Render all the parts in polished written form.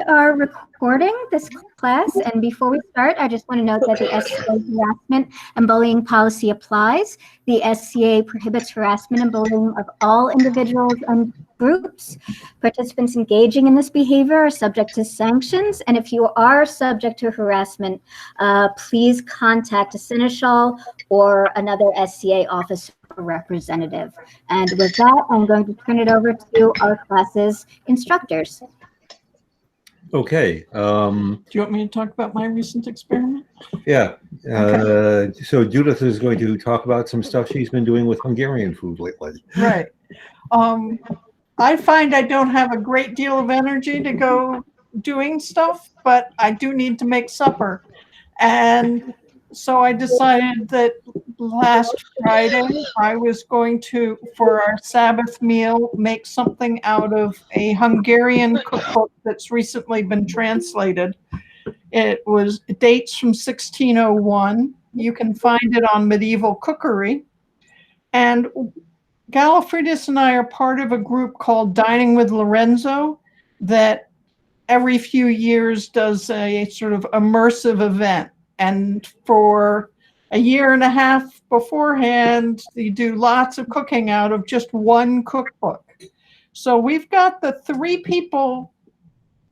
are recording this class, and before we start, I just want to note that the SCA harassment and bullying policy applies. The SCA prohibits harassment and bullying of all individuals and groups. Participants engaging in this behavior are subject to sanctions, and if you are subject to harassment, please contact a seneschal or another SCA officer or representative. And with that, I'm going to turn it over to our class's instructors. Okay. Do you want me to talk about my recent experiment? Yeah. Okay. So Judith is going to talk about some stuff she's been doing with Hungarian food lately. Right. I find I don't have a great deal of energy to go doing stuff, but I do need to make supper. And so I decided that last Friday I was going to, for our Sabbath meal, make something out of a Hungarian cookbook that's recently been translated. It dates from 1601. You can find it on Medieval Cookery. And Galefridus and I are part of a group called Dining with Lorenzo that every few years does a sort of immersive event. And for a year and a half beforehand, you do lots of cooking out of just one cookbook. So we've got the 3 people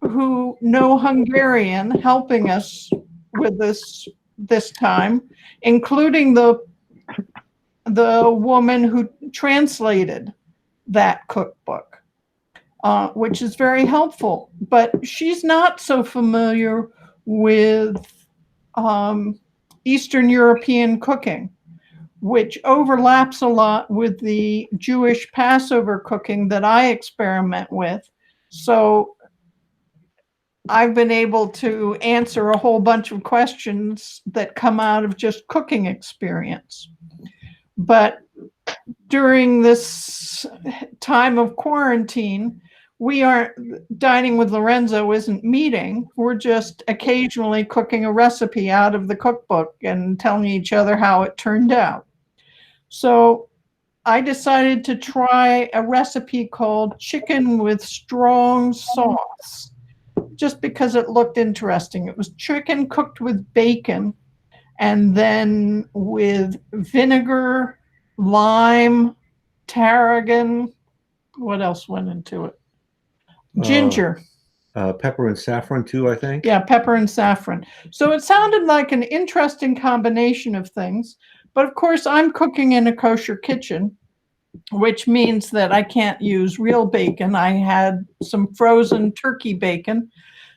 who know Hungarian helping us with this time, including the woman who translated that cookbook, which is very helpful. But she's not so familiar with Eastern European cooking, which overlaps a lot with the Jewish Passover cooking that I experiment with. So I've been able to answer a whole bunch of questions that come out of just cooking experience. But during this time of quarantine, we aren't Dining with Lorenzo isn't meeting. We're just occasionally cooking a recipe out of the cookbook and telling each other how it turned out. So I decided to try a recipe called chicken with strong sauce, just because it looked interesting. It was chicken cooked with bacon and then with vinegar, lime, tarragon. What else went into it? Ginger. Pepper and saffron too, I think. Yeah, pepper and saffron. So it sounded like an interesting combination of things. But of course, I'm cooking in a kosher kitchen, which means that I can't use real bacon. I had some frozen turkey bacon.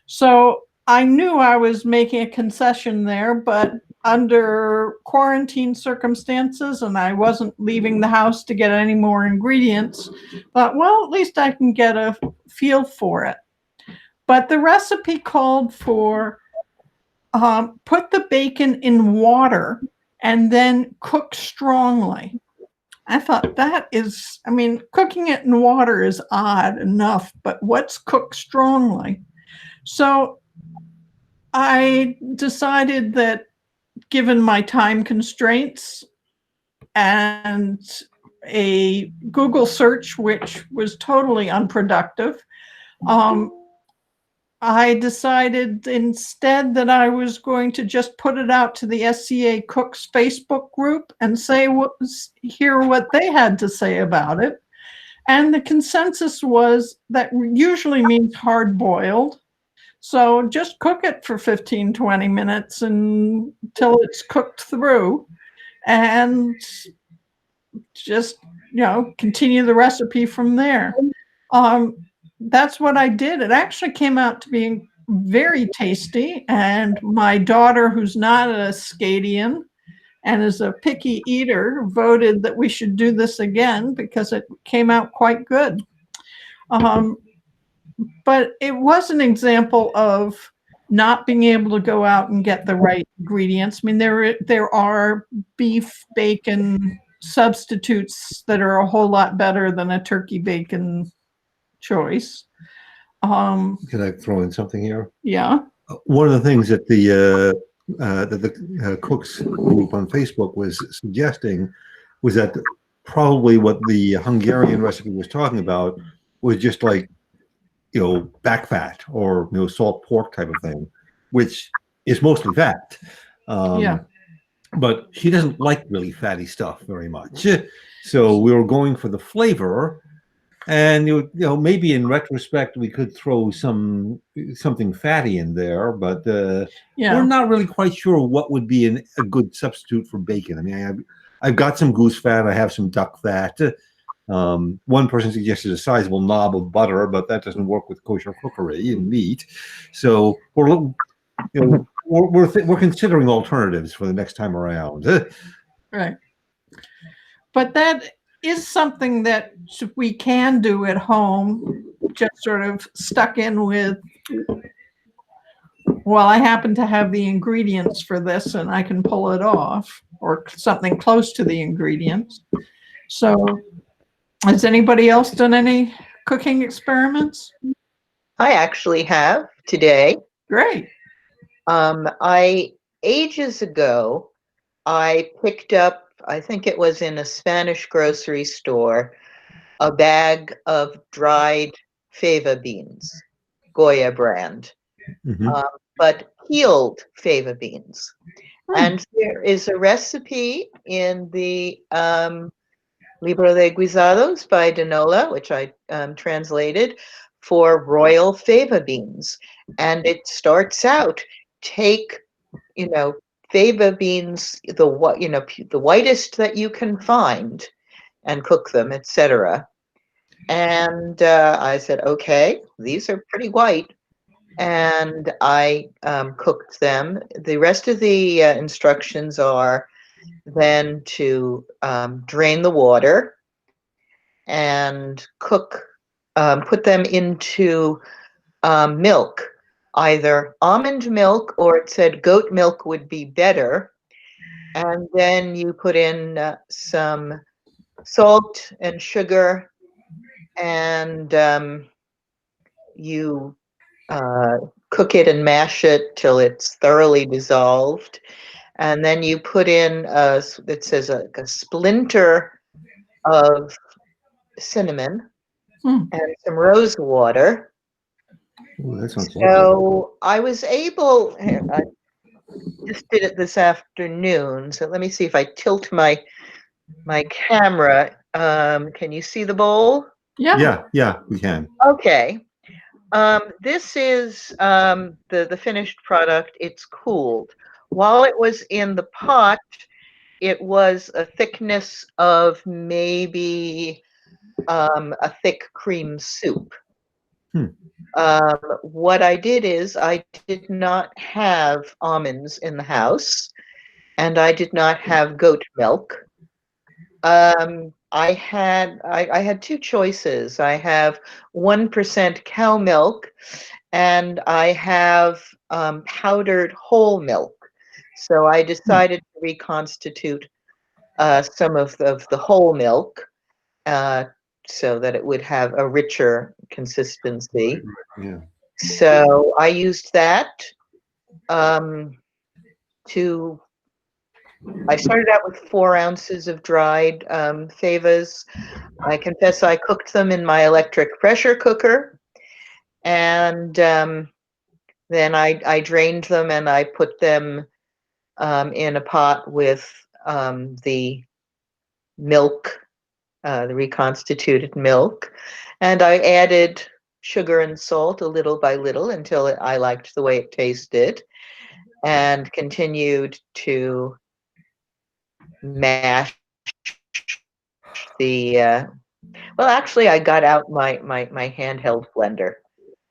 So I knew I was making a concession there, but under quarantine circumstances, and I wasn't leaving the house to get any more ingredients, but well, at least I can get a feel for it. But the recipe called for put the bacon in water and then cook strongly. I thought that is, I mean, cooking it in water is odd enough, but what's cooked strongly? So I decided that given my time constraints and a Google search, which was totally unproductive, I decided instead that I was going to just put it out to the SCA Cooks Facebook group and hear what they had to say about it. And the consensus was that usually means hard-boiled. So just cook it for 15, 20 minutes until it's cooked through, and just, continue the recipe from there. That's what I did. It actually came out to being very tasty, and my daughter, who's not a Scadian and is a picky eater, voted that we should do this again because it came out quite good. But it was an example of not being able to go out and get the right ingredients. I mean, there are beef bacon substitutes that are a whole lot better than a turkey bacon choice. Can I throw in something here? Yeah. One of the things that the cooks group on Facebook was suggesting was that probably what the Hungarian recipe was talking about was just like back fat or salt pork type of thing, which is mostly fat. Yeah. But she doesn't like really fatty stuff very much. So we were going for the flavor, and maybe in retrospect we could throw something fatty in there, but Yeah. we're not really quite sure what would be a good substitute for bacon. I mean, I've got some goose fat, I have some duck fat. One person suggested a sizable knob of butter, but that doesn't work with kosher cookery and meat. So we're considering alternatives for the next time around. Right. But that is something that we can do at home, just sort of stuck in with, well, I happen to have the ingredients for this and I can pull it off, or something close to the ingredients. So has anybody else done any cooking experiments? I actually have today. Great. Ages ago, I picked up, I think it was in a Spanish grocery store, a bag of dried fava beans, Goya brand, but peeled fava beans. And there is a recipe in the Libro de Guisados by Denola, which I translated, for royal fava beans. And it starts out, take, fava beans, the whitest that you can find, and cook them, etc. And I said, okay, these are pretty white. And I cooked them. The rest of the instructions are then to drain the water and cook, put them into milk, either almond milk, or it said goat milk would be better. And then you put in some salt and sugar, and you cook it and mash it till it's thoroughly dissolved. And then you put in, it says a splinter of cinnamon and some rose water. Ooh, that sounds So I was able, I just did it this afternoon. So let me see if I tilt my camera. Can you see the bowl? Yeah, we can. Okay. This is the finished product. It's cooled. While it was in the pot, it was a thickness of maybe a thick cream soup. What I did is I did not have almonds in the house, and I did not have goat milk. I had two choices. I have 1% cow milk, and I have powdered whole milk. So I decided to reconstitute some of the whole milk so that it would have a richer consistency. Yeah. So I used that I started out with 4 ounces of dried favas. I confess I cooked them in my electric pressure cooker, and then I drained them and I put them in a pot with the milk, the reconstituted milk, and I added sugar and salt a little by little until I liked the way it tasted, and continued to mash the well, actually I got out my handheld blender,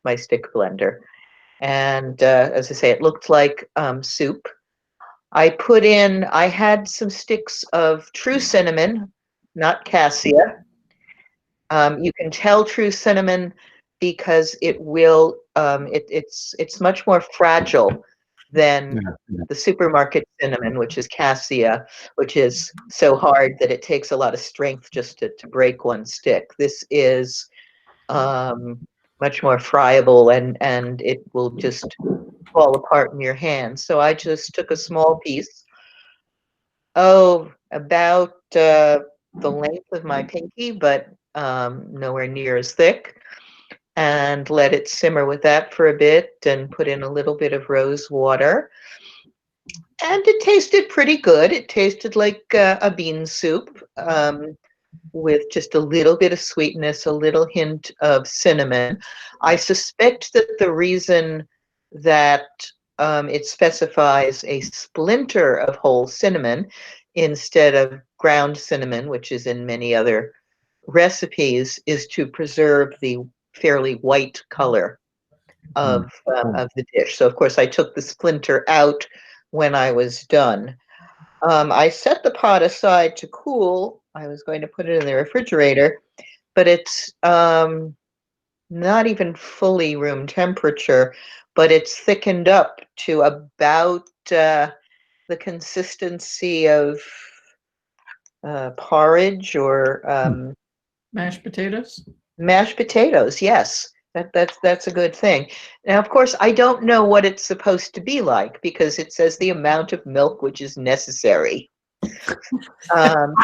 my stick blender, and as I say, it looked like soup. I had some sticks of true cinnamon, not cassia. You can tell true cinnamon because it will it's much more fragile than the supermarket cinnamon, which is cassia, which is so hard that it takes a lot of strength just to break one stick. This is much more friable, and it will just fall apart in your hand. So I just took a small piece, about the length of my pinky, but nowhere near as thick, and let it simmer with that for a bit and put in a little bit of rose water. And it tasted pretty good. It tasted like a bean soup with just a little bit of sweetness, a little hint of cinnamon. I suspect that the reason that it specifies a splinter of whole cinnamon instead of ground cinnamon, which is in many other recipes, is to preserve the fairly white color of the dish. So, of course, I took the splinter out when I was done. I set the pot aside to cool. I was going to put it in the refrigerator, but it's not even fully room temperature, but it's thickened up to about the consistency of porridge or Mashed potatoes? mashed potatoes. Yes, that's a good thing. Now, of course, I don't know what it's supposed to be like because it says the amount of milk which is necessary. Um,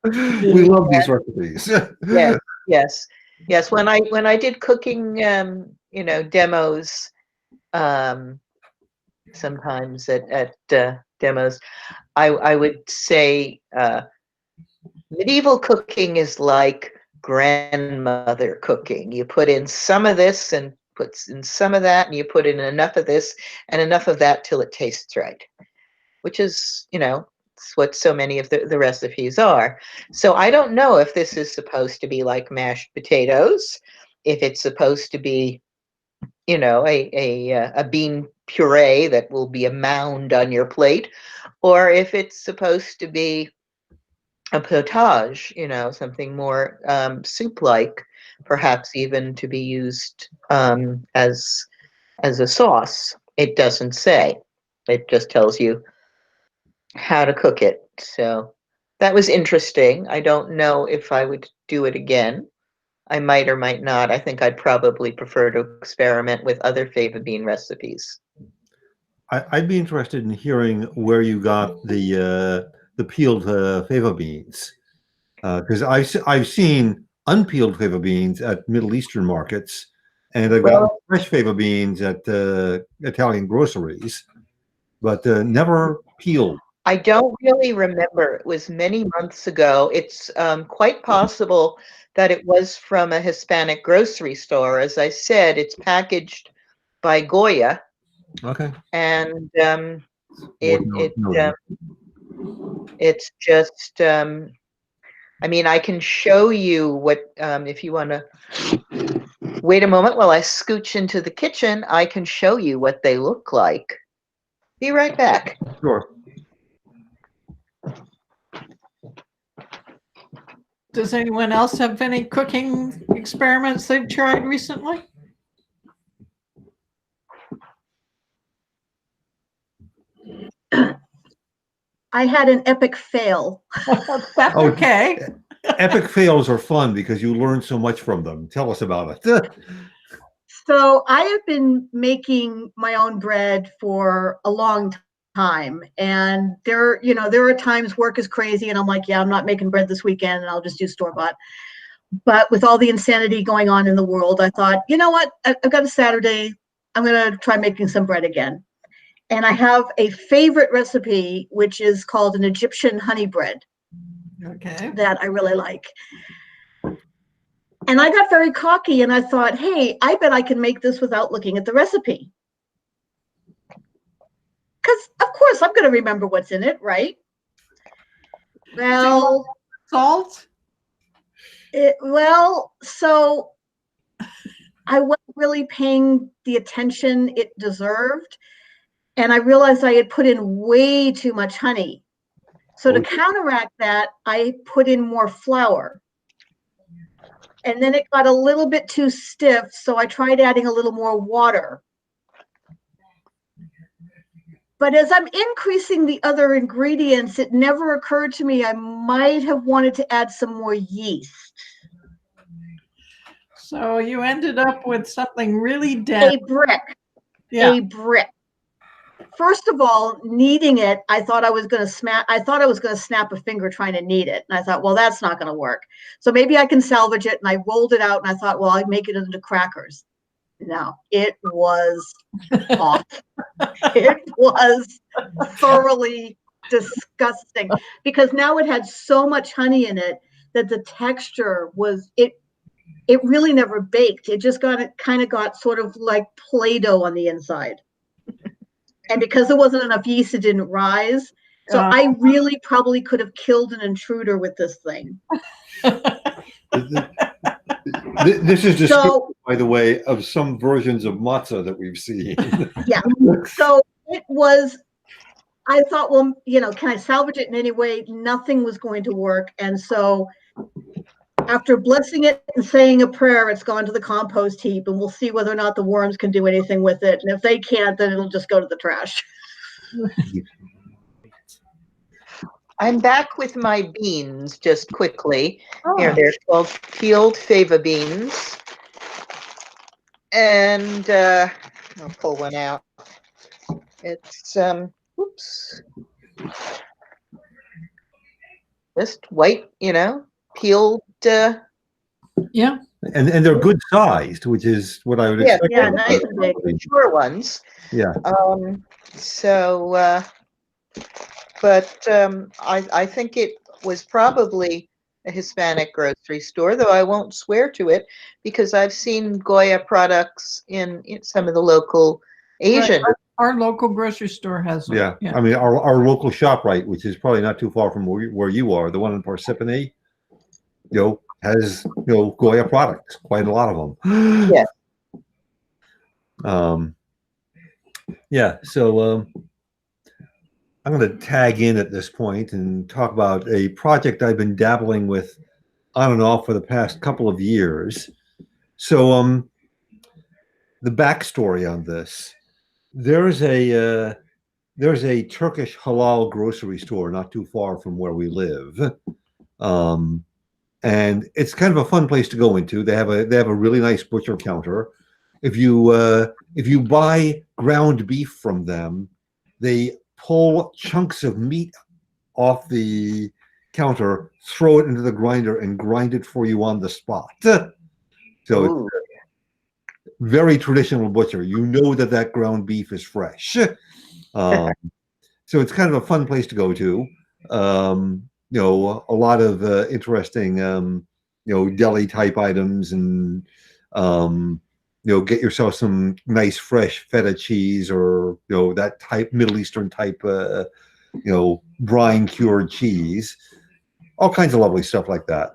We love these recipes. yes, yes, yes. When I did cooking, demos, sometimes at demos, I would say medieval cooking is like grandmother cooking. You put in some of this and puts in some of that, and you put in enough of this and enough of that till it tastes right, which is, it's what so many of the recipes are. So I don't know if this is supposed to be like mashed potatoes, if it's supposed to be, a bean puree that will be a mound on your plate, or if it's supposed to be a potage, something more soup-like, perhaps even to be used as a sauce. It doesn't say. It just tells you how to cook it. So that was interesting. I don't know if I would do it again. I might or might not. I think I'd probably prefer to experiment with other fava bean recipes. I'd be interested in hearing where you got the peeled fava beans, because I've seen unpeeled fava beans at Middle Eastern markets, and I've got Well, fresh fava beans at Italian groceries, but never peeled. I don't really remember. It was many months ago. It's quite possible that it was from a Hispanic grocery store. As I said, it's packaged by Goya, Okay. and Worth noting. it's just. I mean, I can show you what if you want to wait a moment while I scooch into the kitchen. I can show you what they look like. Be right back. Sure. Does anyone else have any cooking experiments they've tried recently? I had an epic fail. That's Oh, okay. Epic fails are fun because you learn so much from them. Tell us about it. So I have been making my own bread for a long time. And there are times work is crazy and I'm like, yeah, I'm not making bread this weekend and I'll just do store-bought. But with all the insanity going on in the world, I thought, you know what? I've got a Saturday. I'm going to try making some bread again. And I have a favorite recipe, which is called an Egyptian honey bread. Okay. That I really like. And I got very cocky and I thought, hey, I bet I can make this without looking at the recipe. Because, of course, I'm going to remember what's in it, right? Well, Salt? So I wasn't really paying the attention it deserved. And I realized I had put in way too much honey. So to counteract that, I put in more flour. And then it got a little bit too stiff, so I tried adding a little more water. But as I'm increasing the other ingredients, it never occurred to me I might have wanted to add some more yeast. So you ended up with something really dense. A brick. Yeah. A brick. first of all, kneading it, I thought I was going to snap a finger trying to knead it. And I thought, well, that's not going to work. So maybe I can salvage it. And I rolled it out and I thought, well, I'd make it into crackers. No, it was awful. It was thoroughly disgusting because now it had so much honey in it that the texture was, it really never baked. It just kind of got sort of like Play-Doh on the inside. And because there wasn't enough yeast, it didn't rise. So I really probably could have killed an intruder with this thing. This is just, by the way, of some versions of matzah that we've seen. Yeah. So it was, I thought, well, can I salvage it in any way? Nothing was going to work. And so after blessing it and saying a prayer, it's gone to the compost heap, and we'll see whether or not the worms can do anything with it. And if they can't, then it'll just go to the trash. I'm back with my beans just quickly. Here, they're called peeled fava beans. And I'll pull one out. It's, oops. Just white, peeled. Yeah. And they're good sized, which is what I would expect. Yeah, nice and big. Mature ones. Yeah. But I think it was probably a Hispanic grocery store, though I won't swear to it because I've seen Goya products in some of the local Asian. Right. Our local grocery store has them. Yeah. I mean, our local ShopRite, which is probably not too far from where you are, the one in Parsippany, has Goya products, quite a lot of them. Yeah. Yeah. So I'm going to tag in at this point and talk about a project I've been dabbling with on and off for the past couple of years. So the backstory on this: there's a Turkish halal grocery store not too far from where we live. And it's kind of a fun place to go into. They have a really nice butcher counter. If you buy ground beef from them, they pull chunks of meat off the counter, throw it into the grinder, and grind it for you on the spot. So it's very traditional butcher. You know that ground beef is fresh. So it's kind of a fun place to go to. A lot of interesting, deli type items, and get yourself some nice fresh feta cheese, or that type Middle Eastern type, brine cured cheese, all kinds of lovely stuff like that.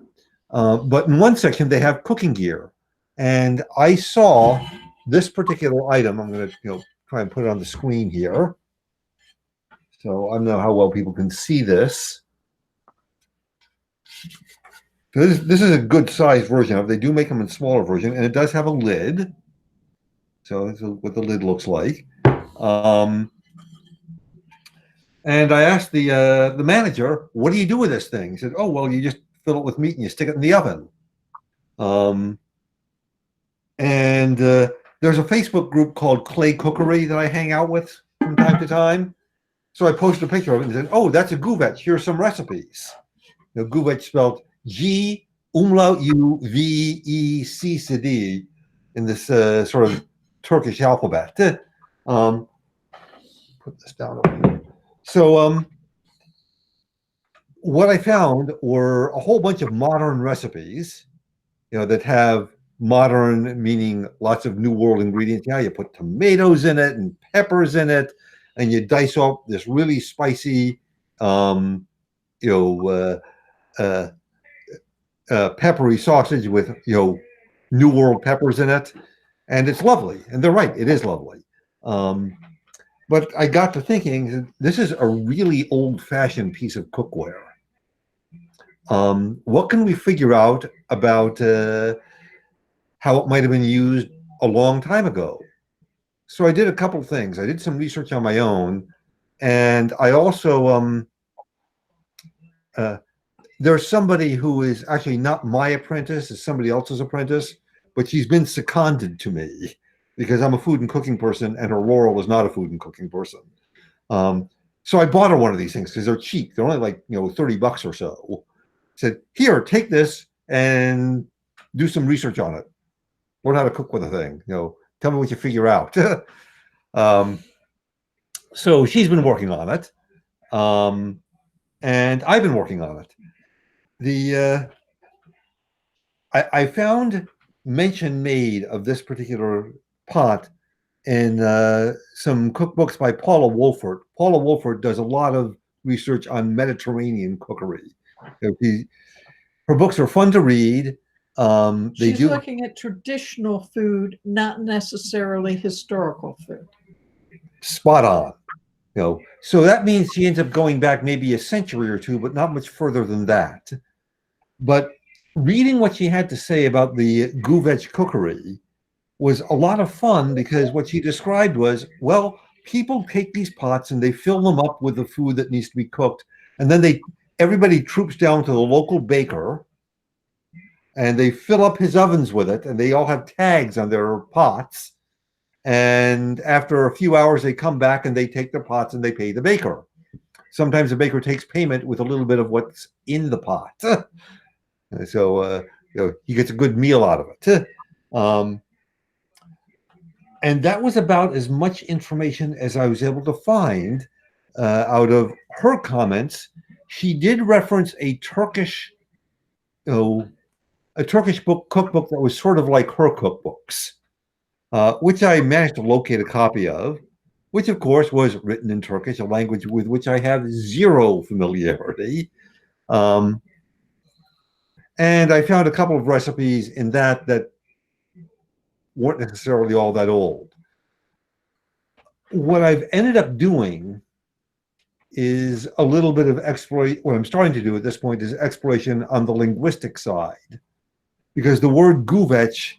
But in one section they have cooking gear, and I saw this particular item. I'm going to try and put it on the screen here. So I don't know how well people can see this. This is a good sized version of it. They do make them in smaller version, and it does have a lid. So this is what the lid looks like. And I asked the manager, "What do you do with this thing?" He said, "Oh, well, you just fill it with meat and you stick it in the oven." And there's a Facebook group called Clay Cookery that I hang out with from time to time. So I posted a picture of it and said, "Oh, that's a guvec. Here's some recipes." Guvec spelled G umlaut U V E C C D in this sort of Turkish alphabet. Put this down over here. So what I found were a whole bunch of modern recipes, that have modern meaning lots of New World ingredients. Yeah, you put tomatoes in it and peppers in it, and you dice up this really spicy, peppery sausage with New World peppers in it, and it's lovely. And they're right, it is lovely. But I got to thinking, this is a really old-fashioned piece of cookware. What can we figure out about how it might have been used a long time ago? So I did a couple things. I did some research on my own, and I also there's somebody who is actually not my apprentice, it's somebody else's apprentice, but she's been seconded to me because I'm a food and cooking person and Aurora was not a food and cooking person. So I bought her one of these things because they're cheap. They're only like, $30 or so. Said, here, take this and do some research on it. Learn how to cook with a thing. Tell me what you figure out. So she's been working on it. And I've been working on it. I found mention made of this particular pot in some cookbooks by Paula Wolfert. Paula Wolfert does a lot of research on Mediterranean cookery. Her books are fun to read. She's looking at traditional food, not necessarily historical food. Spot on. So that means she ends up going back maybe a century or two, but not much further than that. But reading what she had to say about the Guvec cookery was a lot of fun, because what she described was, well, people take these pots and they fill them up with the food that needs to be cooked, and then everybody troops down to the local baker and they fill up his ovens with it, and they all have tags on their pots. And after a few hours, they come back and they take their pots and they pay the baker. Sometimes the baker takes payment with a little bit of what's in the pot. So he gets a good meal out of it. And that was about as much information as I was able to find out of her comments. She did reference a Turkish cookbook that was sort of like her cookbooks, which I managed to locate a copy of, which of course was written in Turkish, a language with which I have zero familiarity. And I found a couple of recipes in that weren't necessarily all that old. What I've ended up doing is a little bit of exploration. What I'm starting to do at this point is exploration on the linguistic side, because the word Guvec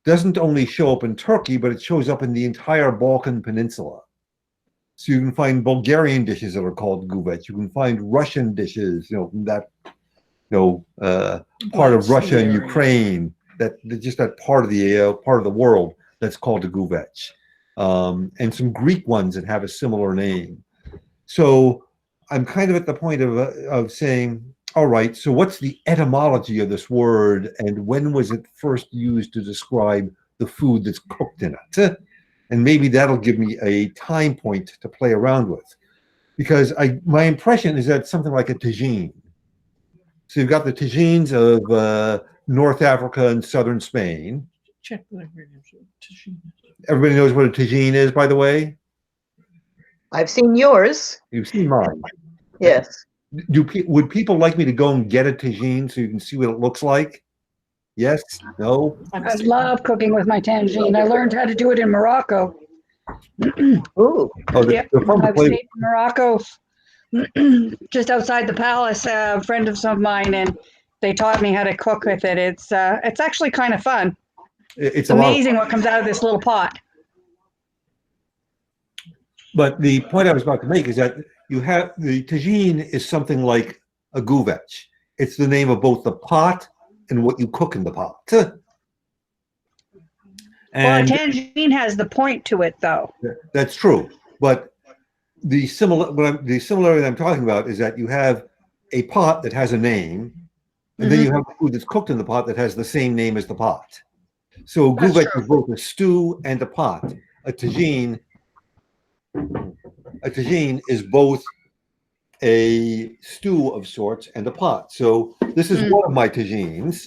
doesn't only show up in Turkey, but it shows up in the entire Balkan Peninsula. So you can find Bulgarian dishes that are called Guvec. You can find Russian dishes, from that, part of Russia and Ukraine, just that part of the world that's called a Guvec, and some Greek ones that have a similar name. So I'm kind of at the point of saying, all right, so what's the etymology of this word, and when was it first used to describe the food that's cooked in it? And maybe that'll give me a time point to play around with, because my impression is that it's something like a tagine. So you've got the tagines of North Africa and southern Spain. Check the tagine. Everybody knows what a tagine is, by the way? I've seen yours. You've seen mine. Yes. Would people like me to go and get a tagine so you can see what it looks like? Yes? No? I love cooking with my tagine. I learned how to do it in Morocco. Ooh. Oh, Yeah, I've stayed in Morocco, just outside the palace, a friend of some of mine, and they taught me how to cook with it. It's actually kind of fun. It's amazing what comes out of this little pot. But the point I was about to make is that you have the tagine is something like a Guvec. It's the name of both the pot and what you cook in the pot. And well, a tagine has the point to it, though. That's true. But the similarity I'm talking about is that you have a pot that has a name, and then you have food that's cooked in the pot that has the same name as the pot. So Guvec is both a stew and a pot. A tagine is both a stew of sorts and a pot. So this is one of my tagines.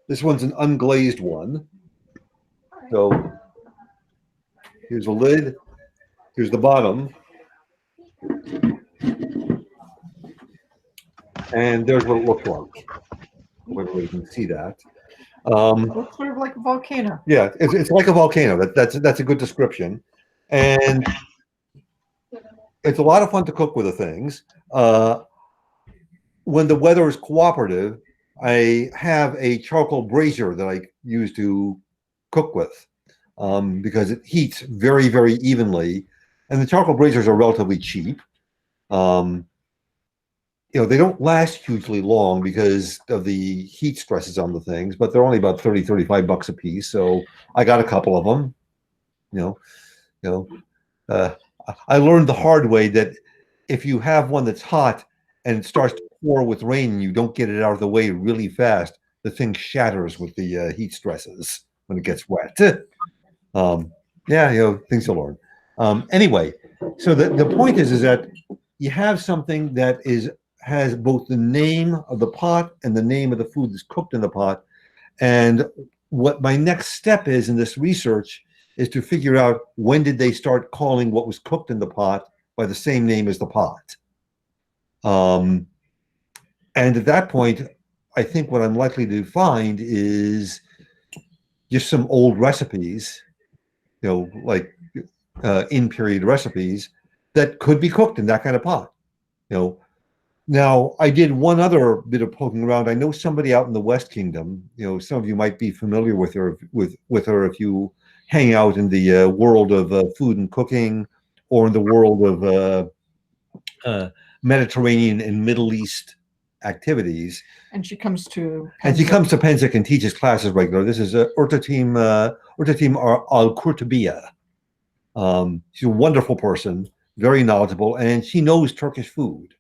This one's an unglazed one. So here's the lid. Here's the bottom. And there's what it looks like. Whether you can see that. Looks sort of like a volcano. Yeah, it's like a volcano. That's a good description. And it's a lot of fun to cook with the things. When the weather is cooperative, I have a charcoal brazier that I use to cook with, because it heats very, very evenly. And the charcoal braziers are relatively cheap. They don't last hugely long because of the heat stresses on the things, but they're only about $30-35 a piece. So I got a couple of them. I learned the hard way that if you have one that's hot and it starts to pour with rain and you don't get it out of the way really fast, the thing shatters with the heat stresses when it gets wet. Yeah, things to learn. Anyway, so the point is that you have something that has both the name of the pot and the name of the food that's cooked in the pot. And what my next step is in this research is to figure out when did they start calling what was cooked in the pot by the same name as the pot. And at that point, I think what I'm likely to find is just some old recipes, like in-period recipes that could be cooked in that kind of pot. Now I did one other bit of poking around. I know somebody out in the West Kingdom. Some of you might be familiar with her if you hang out in the world of food and cooking, or in the world of Mediterranean and Middle East activities. And she comes to Penzic and teaches classes regularly. This is Urtatim Al-Kurtabiyya. She's a wonderful person, very knowledgeable, and she knows Turkish food.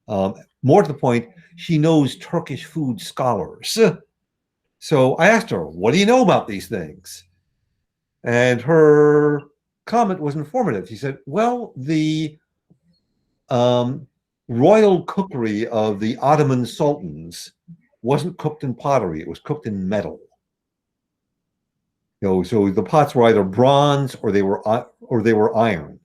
More to the point, she knows Turkish food scholars. So I asked her, what do you know about these things? And her comment was informative. She said, well, the royal cookery of the Ottoman sultans wasn't cooked in pottery, it was cooked in metal. So the pots were either bronze or they were iron.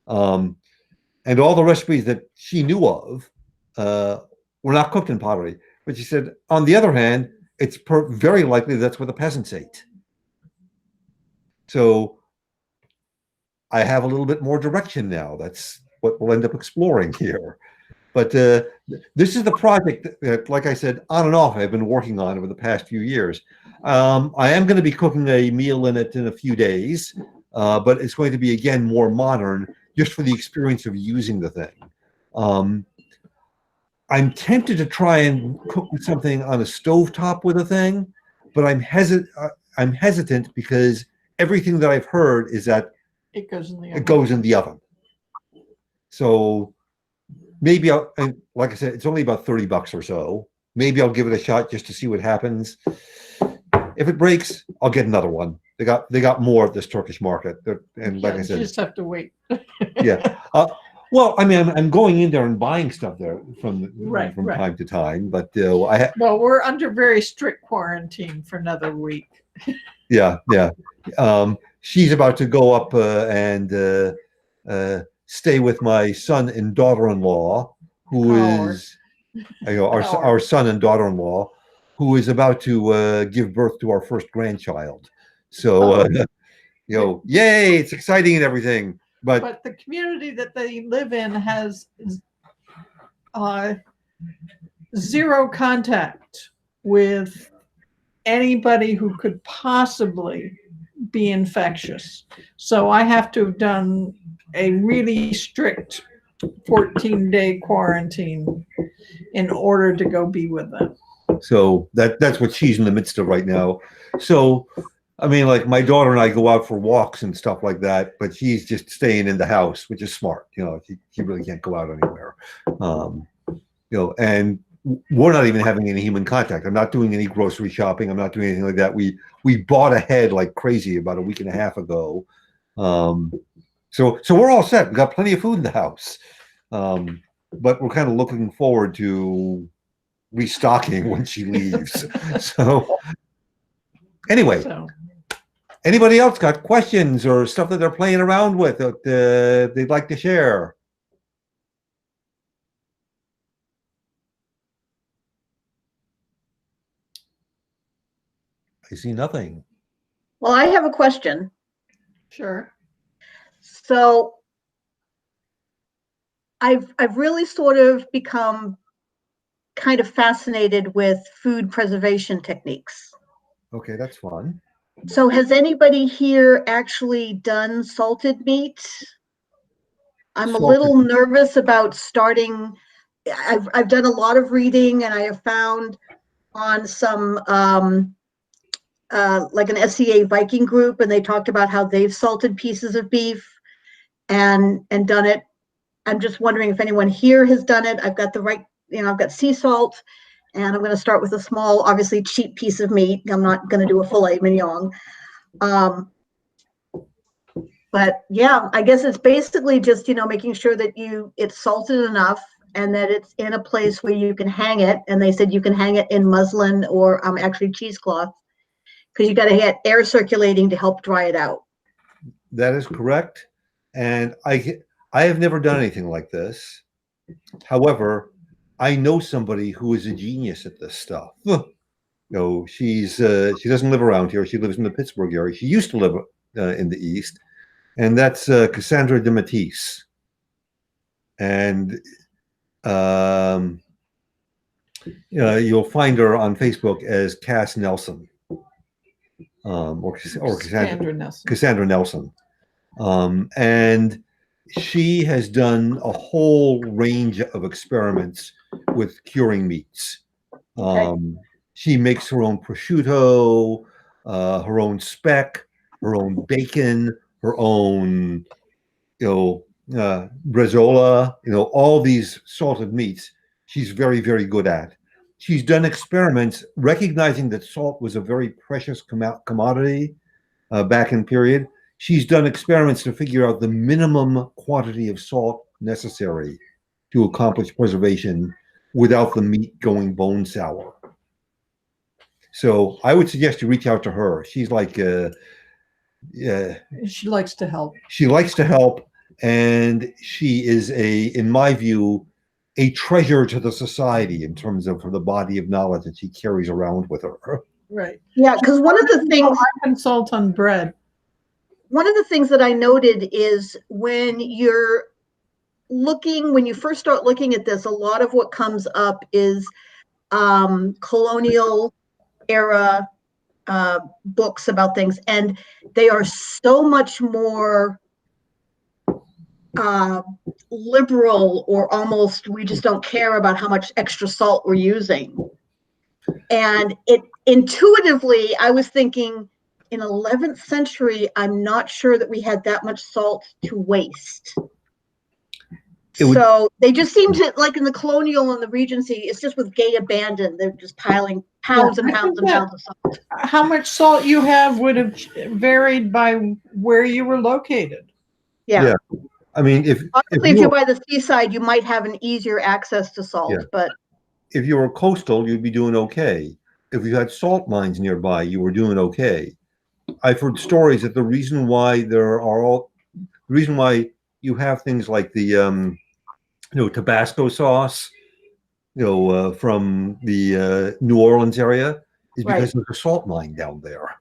And all the recipes that she knew of were not cooked in pottery. But she said, on the other hand, it's very likely that's what the peasants ate. So I have a little bit more direction now. That's what we'll end up exploring here. But this is the project that, like I said, on and off, I've been working on over the past few years. I am going to be cooking a meal in it in a few days, but it's going to be, again, more modern, just for the experience of using the thing. I'm tempted to try and cook with something on a stovetop with a thing, but I'm hesitant because everything that I've heard is that it goes in the oven. So maybe like I said, it's only about $30 or so. Maybe I'll give it a shot just to see what happens. If it breaks, I'll get another one. They got more at this Turkish market, and like I said, you just have to wait. Yeah. Well, I mean, I'm going in there and buying stuff there from Right. time to time, but Well, we're under very strict quarantine for another week. Yeah. She's about to go up and stay with my son and daughter-in-law, who is our son and daughter-in-law, who is about to give birth to our first grandchild. So, yay! It's exciting and everything. But the community that they live in has zero contact with anybody who could possibly be infectious. So I have to have done a really strict 14-day quarantine in order to go be with them. So that's what she's in the midst of right now. So, I mean, like, my daughter and I go out for walks and stuff like that, but she's just staying in the house, which is smart. She really can't go out anywhere. And we're not even having any human contact. I'm not doing any grocery shopping. I'm not doing anything like that. We bought ahead like crazy about a week and a half ago. So we're all set. We've got plenty of food in the house. But we're kind of looking forward to restocking when she leaves. So anyway, anybody else got questions or stuff that they're playing around with that they'd like to share? I see nothing. Well, I have a question. Sure. So I've really sort of become kind of fascinated with food preservation techniques. Okay, that's fun. So has anybody here actually done salted meat? I'm a little nervous about starting. I've done a lot of reading, and I have found on some like an SCA Viking group, and they talked about how they've salted pieces of beef. and done it. I'm just wondering if anyone here has done it. I've got the right, I've got sea salt, and I'm going to start with a small, obviously cheap piece of meat. I'm not going to do a filet mignon. But yeah, I guess it's basically just, making sure that it's salted enough and that it's in a place where you can hang it. And they said you can hang it in muslin or actually cheesecloth, because you got to get air circulating to help dry it out. That is correct. And I have never done anything like this. However, I know somebody who is a genius at this stuff. She doesn't live around here. She lives in the Pittsburgh area. She used to live in the East, and that's Cassandra de Matisse. And you'll find her on Facebook as Cass Nelson, or Cassandra Nelson. And she has done a whole range of experiments with curing meats. She makes her own prosciutto, her own speck, her own bacon, her own, bresaola, all these salted meats. She's very, very good at. She's done experiments recognizing that salt was a very precious commodity back in period. She's done experiments to figure out the minimum quantity of salt necessary to accomplish preservation without the meat going bone sour. So I would suggest you reach out to her. She's like, she likes to help. She likes to help, and she is in my view, a treasure to the society in terms of the body of knowledge that she carries around with her. Right. Yeah, because one of the things I consult on bread. One of the things that I noted is when you first start looking at this, a lot of what comes up is colonial era books about things, and they are so much more liberal, or almost, we just don't care about how much extra salt we're using. And it intuitively, I was thinking, in 11th century, I'm not sure that we had that much salt to waste. So they just seem to, like in the colonial and the Regency, it's just with gay abandon. They're just piling pounds and pounds and pounds of salt. How much salt you have would have varied by where you were located. Yeah. I mean, if you're by the seaside, you might have an easier access to salt, but if you were coastal, you'd be doing okay. If you had salt mines nearby, you were doing okay. I've heard stories that the reason why you have things like the Tabasco sauce, from the New Orleans area, is because there's a salt mine down there.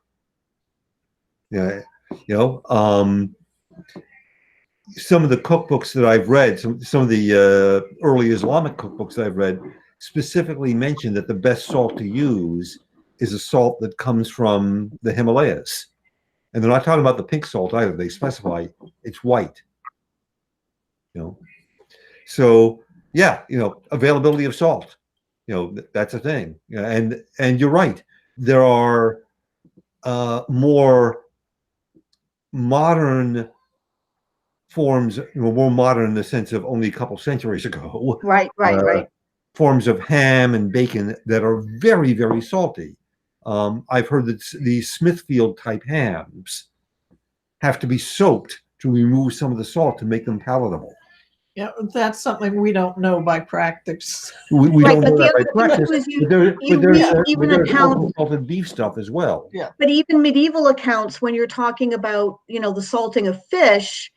Some of the cookbooks that I've read, some of the early Islamic cookbooks that I've read, specifically mention that the best salt to use is a salt that comes from the Himalayas. And they're not talking about the pink salt either. They specify it's white. So availability of salt, that's a thing. And you're right. There are more modern forms, more modern in the sense of only a couple centuries ago. Right. Forms of ham and bacon that are very, very salty. I've heard that these Smithfield type hams have to be soaked to remove some of the salt to make them palatable. Yeah, that's something we don't know by practice. We don't know that by practice. There's salted beef stuff as well. Yeah. But even medieval accounts, when you're talking about, the salting of fish,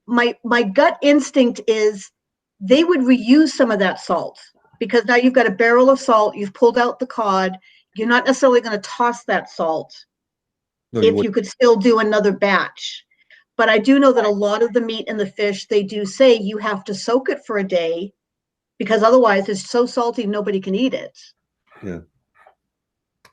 my gut instinct is they would reuse some of that salt, because now you've got a barrel of salt, you've pulled out the cod, you're not necessarily going to toss that salt if you could still do another batch. But I do know that a lot of the meat and the fish, they do say you have to soak it for a day, because otherwise it's so salty nobody can eat it. Yeah.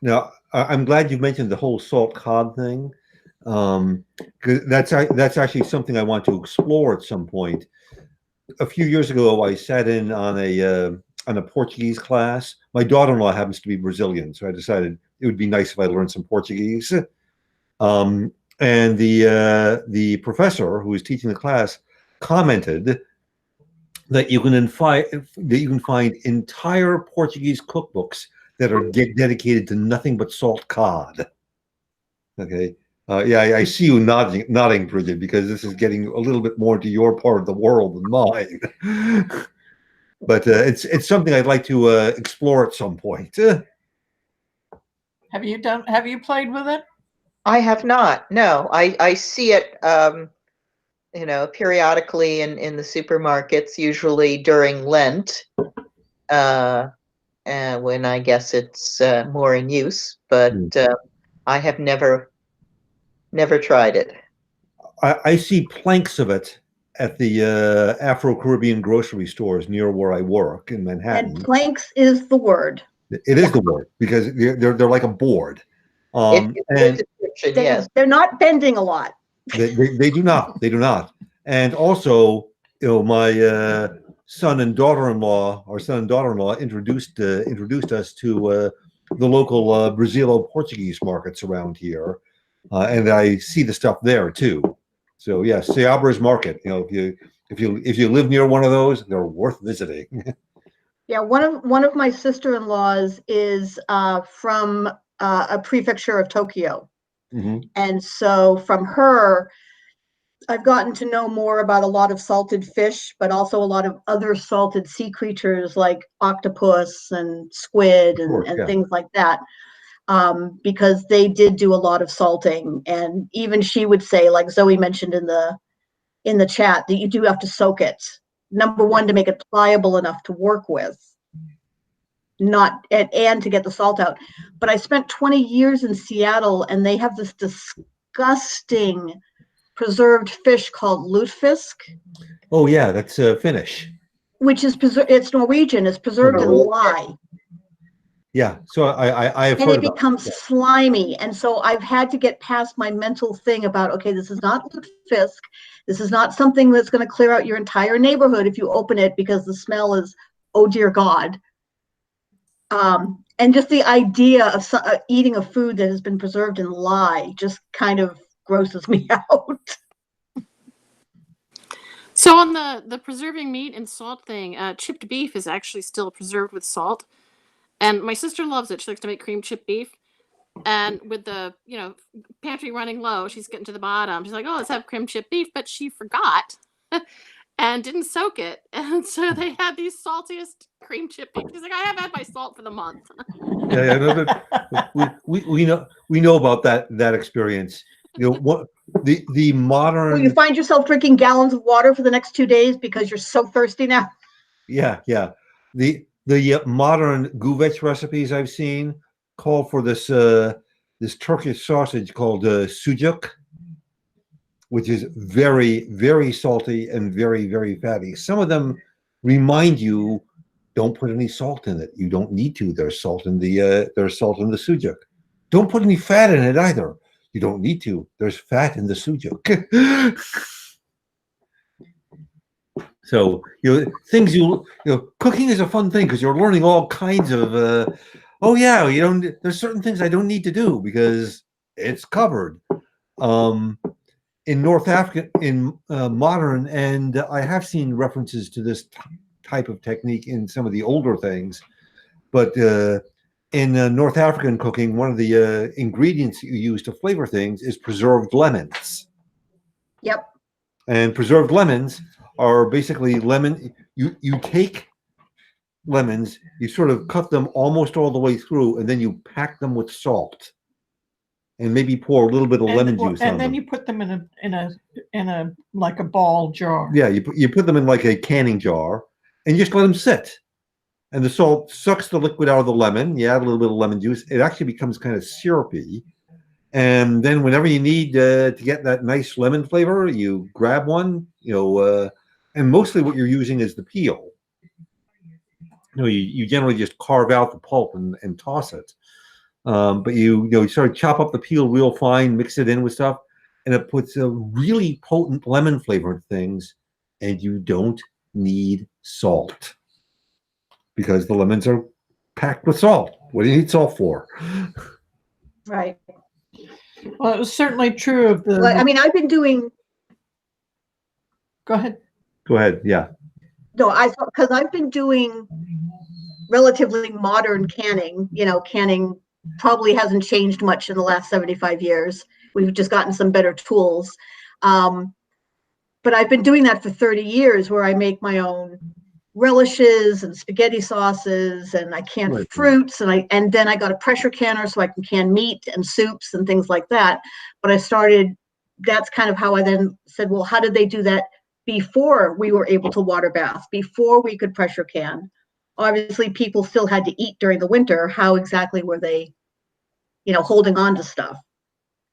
Now, I'm glad you mentioned the whole salt cod thing, because that's actually something I want to explore at some point. A few years ago, I sat in on a Portuguese class. My daughter-in-law happens to be Brazilian, so I decided it would be nice if I learned some Portuguese. And the professor who was teaching the class commented that you can find entire Portuguese cookbooks that are dedicated to nothing but salt cod. Okay. Yeah, I see you nodding, Brighid, because this is getting a little bit more to your part of the world than mine. But it's something I'd like to explore at some point. Have you played with it? I have not. No, I see it, periodically in the supermarkets, usually during Lent, and when I guess it's more in use. But I have never tried it. I see planks of it at the Afro-Caribbean grocery stores near where I work in Manhattan. And planks is the word. It is the word, because they're like a board. It's a And description, yes. They're not bending a lot. they do not. They do not. And also, my son and daughter-in-law introduced us to the local Brazilo Portuguese markets around here, and I see the stuff there too. So yes, Seabra's Market. If you live near one of those, they're worth visiting. Yeah, one of my sister-in-laws is from a prefecture of Tokyo, and so from her, I've gotten to know more about a lot of salted fish, but also a lot of other salted sea creatures like octopus and squid and things like that, because they did do a lot of salting. And even she would say, like Zoe mentioned in the chat, that you do have to soak it. Number one, to make it pliable enough to work with, and to get the salt out. But I spent 20 years in Seattle, and they have this disgusting preserved fish called lutefisk. Oh yeah, that's Finnish. Which is it's Norwegian. It's preserved in lye. Yeah, so I have and heard it becomes slimy, and so I've had to get past my mental thing about, okay, this is not lutefisk. This is not something that's going to clear out your entire neighborhood if you open it, because the smell is, oh dear God. And just the idea of eating a food that has been preserved in lye just kind of grosses me out. So on the preserving meat and salt thing, chipped beef is actually still preserved with salt. And my sister loves it. She likes to make cream chipped beef. And with the, pantry running low, she's getting to the bottom. She's like, oh, let's have cream chipped beef. But she forgot and didn't soak it. And so they had the saltiest cream chipped beef. She's like, I haven't had my salt for the month. Yeah, we know about that experience. What the modern. Well, you find yourself drinking gallons of water for the next 2 days because you're so thirsty now. Yeah. The modern guvec recipes I've seen call for this Turkish sausage called sucuk, which is very, very salty and very, very fatty. Some of them remind you, don't put any salt in it. You don't need to. There's salt in the sucuk. Don't put any fat in it either. You don't need to. There's fat in the sucuk. So cooking is a fun thing because you're learning all kinds of. There's certain things I don't need to do because it's covered. In North Africa, in modern, and I have seen references to this type of technique in some of the older things, but in North African cooking, one of the ingredients you use to flavor things is preserved lemons. Yep. And preserved lemons are basically lemon. You take lemons, you sort of cut them almost all the way through, and then you pack them with salt, and maybe pour a little bit of lemon juice on them. And then you put them in a like a ball jar. Yeah, you put them in like a canning jar, and you just let them sit. And the salt sucks the liquid out of the lemon. You add a little bit of lemon juice. It actually becomes kind of syrupy. And then whenever you need to get that nice lemon flavor, you grab one, and mostly what you're using is the peel. You generally just carve out the pulp and toss it. But you sort of chop up the peel real fine, mix it in with stuff, and it puts a really potent lemon flavor in things, and you don't need salt because the lemons are packed with salt. What do you need salt for? Right. Well, it was certainly true of the. Well, I mean, I've been doing. Go ahead. Go ahead. Yeah. No, I thought, because I've been doing relatively modern canning. Canning probably hasn't changed much in the last 75 years. We've just gotten some better tools. But I've been doing that for 30 years, where I make my own relishes and spaghetti sauces, and I can Right. fruits, and then I got a pressure canner so I can can meat and soups and things like that. But that's kind of how I then said, well, how did they do that before we were able to water bath, before we could pressure can? Obviously, people still had to eat during the winter. How exactly were they, holding on to stuff?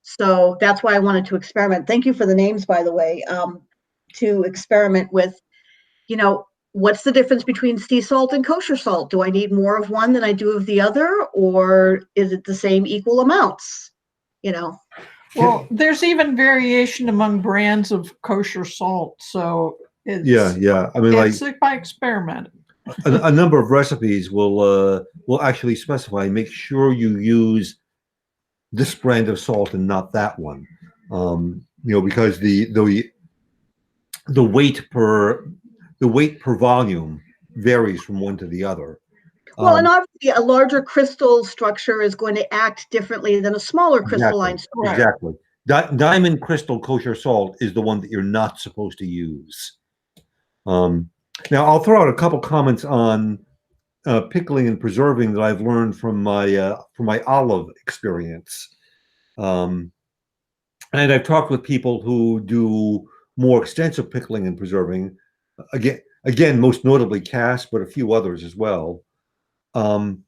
So that's why I wanted to experiment. Thank you for the names, by the way, to experiment with, what's the difference between sea salt and kosher salt? Do I need more of one than I do of the other? Or is it the same equal amounts? Well, there's even variation among brands of kosher salt. So it's, Yeah. I mean, it's by experiment. a number of recipes will actually specify, make sure you use this brand of salt and not that one. Because the weight per volume varies from one to the other. Well, and obviously a larger crystal structure is going to act differently than a smaller crystalline structure. Exactly. Diamond crystal kosher salt is the one that you're not supposed to use. Now, I'll throw out a couple comments on pickling and preserving that I've learned from my olive experience. And I've talked with people who do more extensive pickling and preserving. Again, most notably Cass, but a few others as well. One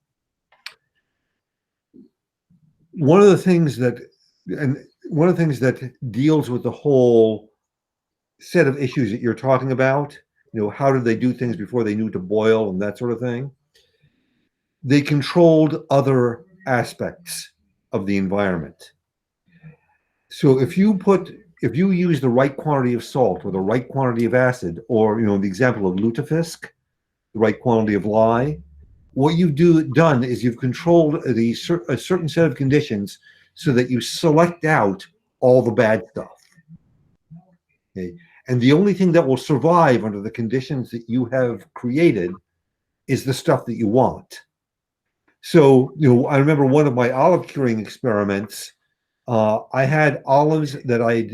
of the things that deals with the whole set of issues that you're talking about, how did they do things before they knew to boil and that sort of thing? They controlled other aspects of the environment. So if you use the right quantity of salt or the right quantity of acid, or the example of lutefisk, the right quantity of lye, what you've done is you've controlled a certain set of conditions so that you select out all the bad stuff. Okay? And the only thing that will survive under the conditions that you have created is the stuff that you want. So, I remember one of my olive curing experiments. I had olives that I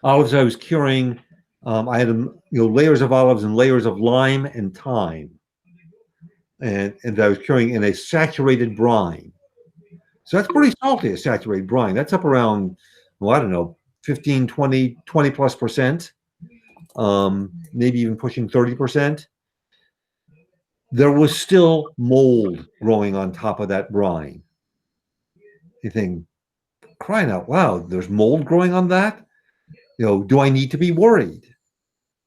was curing. I had layers of olives and layers of lime and thyme, and I was curing in a saturated brine. So that's pretty salty, a saturated brine. That's up around, I don't know, 15, 20+%, maybe even pushing 30%. There was still mold growing on top of that brine. You think, crying out loud, there's mold growing on that? Do I need to be worried?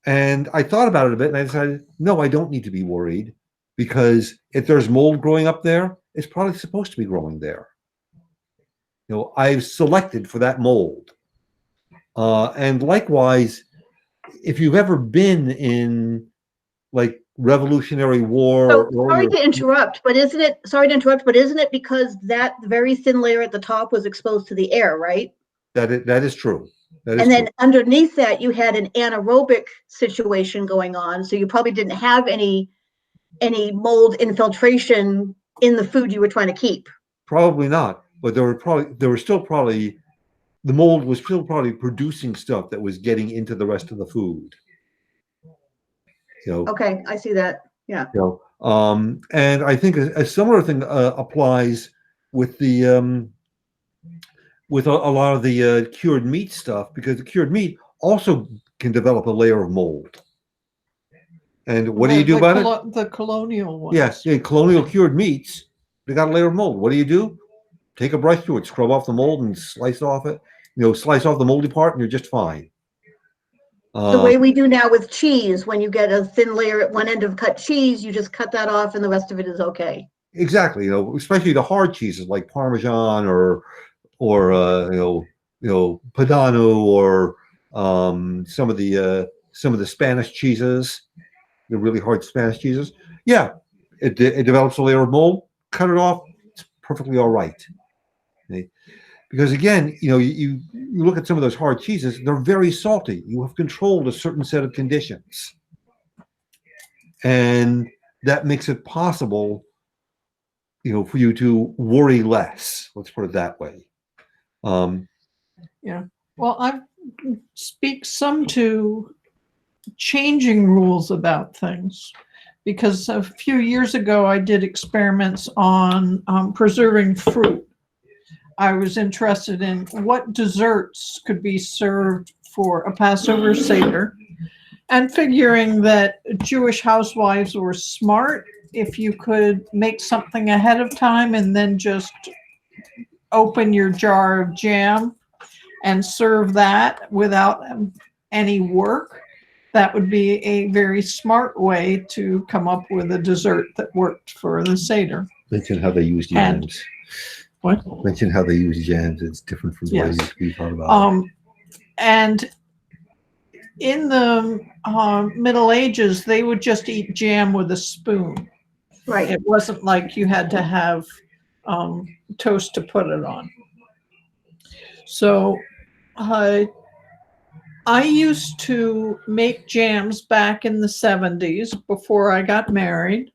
And I thought about it a bit, and I decided, no, I don't need to be worried, because if there's mold growing up there, it's probably supposed to be growing there. I've selected for that mold. And likewise, if you've ever been in like Revolutionary War. So, sorry to interrupt, but isn't it because that very thin layer at the top was exposed to the air, right? That is true. And then underneath that, you had an anaerobic situation going on, so you probably didn't have any mold infiltration in the food you were trying to keep. Probably not, but the mold was still probably producing stuff that was getting into the rest of the food. Okay, I see that. Yeah. And I think a similar thing applies with the with a lot of the cured meat stuff, because the cured meat also can develop a layer of mold. And what do you do about it? The colonial ones. Yes, colonial cured meats, they got a layer of mold. What do? Take a brush through it, scrub off the mold, and slice off it. Slice off the moldy part, and you're just fine. The way we do now with cheese, when you get a thin layer at one end of cut cheese, you just cut that off, and the rest of it is okay. Exactly. Especially the hard cheeses like Parmesan or Padano, or some of the Spanish cheeses, the really hard Spanish cheeses. Yeah, it develops a layer of mold. Cut it off. It's perfectly all right. Okay? Because again, you look at some of those hard cheeses, they're very salty. You have controlled a certain set of conditions. And that makes it possible, for you to worry less. Let's put it that way. Yeah. Well, I speak some to changing rules about things, because a few years ago I did experiments on preserving fruit. I was interested in what desserts could be served for a Passover Seder, and figuring that Jewish housewives were smart if you could make something ahead of time and then just open your jar of jam and serve that without any work. That would be a very smart way to come up with a dessert that worked for the Seder. Mention how they use jams. What? Mention how they use jams. It's different from the way we talk about it. And in the Middle Ages, they would just eat jam with a spoon. Right. It wasn't like you had to have toast to put it on. So I used to make jams back in the 70s before I got married,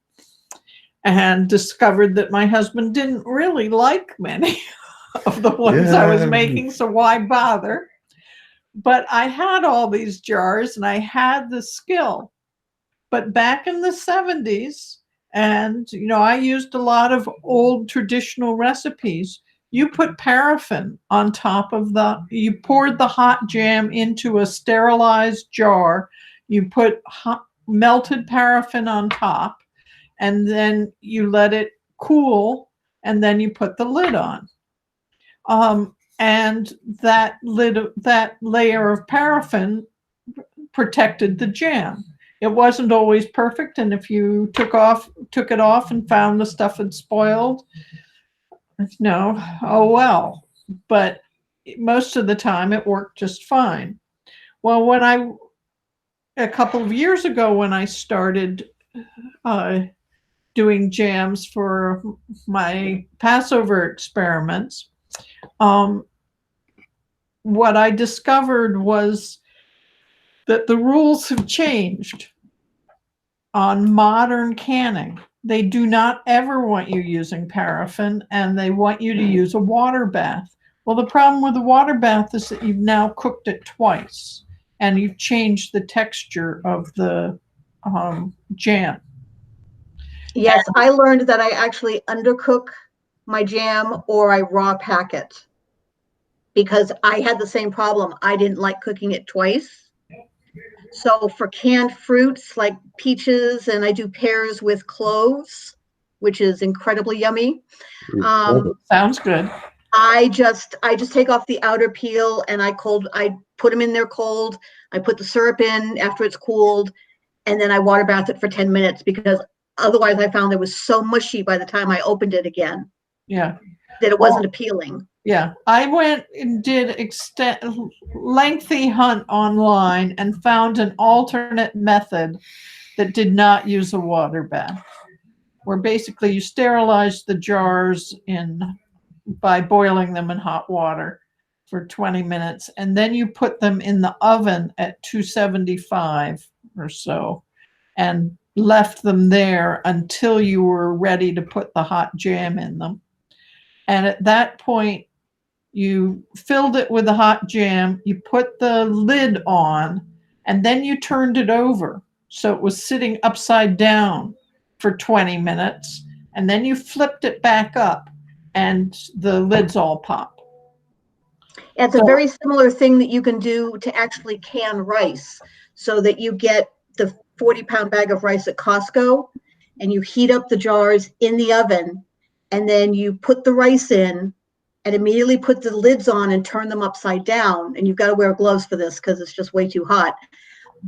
and discovered that my husband didn't really like many of the ones I was making, so why bother? But I had all these jars and I had the skill. But back in the 70s, and I used a lot of old traditional recipes. You put paraffin on top of you poured the hot jam into a sterilized jar. You put melted paraffin on top, and then you let it cool, and then you put the lid on. And that layer of paraffin protected the jam. It wasn't always perfect, and if you took it off and found the stuff had spoiled, oh well. But most of the time it worked just fine. Well, a couple of years ago when I started doing jams for my Passover experiments, what I discovered was that the rules have changed on modern canning. They do not ever want you using paraffin, and they want you to use a water bath. Well, the problem with the water bath is that you've now cooked it twice, and you've changed the texture of the jam. Yes, I learned that I actually undercook my jam or I raw pack it, because I had the same problem. I didn't like cooking it twice. So for canned fruits like peaches, and I do pears with cloves, which is incredibly yummy. Sounds good. I just take off the outer peel and I put them in there cold. I put the syrup in after it's cooled, and then I water bath it for 10 minutes, because otherwise I found it was so mushy by the time I opened it again. Yeah. That it wasn't appealing. Yeah, I went and did lengthy hunt online and found an alternate method that did not use a water bath, where basically you sterilize the jars by boiling them in hot water for 20 minutes, and then you put them in the oven at 275 or so, and left them there until you were ready to put the hot jam in them. And at that point, you filled it with the hot jam, you put the lid on, and then you turned it over. So it was sitting upside down for 20 minutes, and then you flipped it back up, and the lids all pop. It's a very similar thing that you can do to actually can rice, so that you get the 40-pound bag of rice at Costco, and you heat up the jars in the oven, and then you put the rice in, and immediately put the lids on and turn them upside down. And you've got to wear gloves for this because it's just way too hot.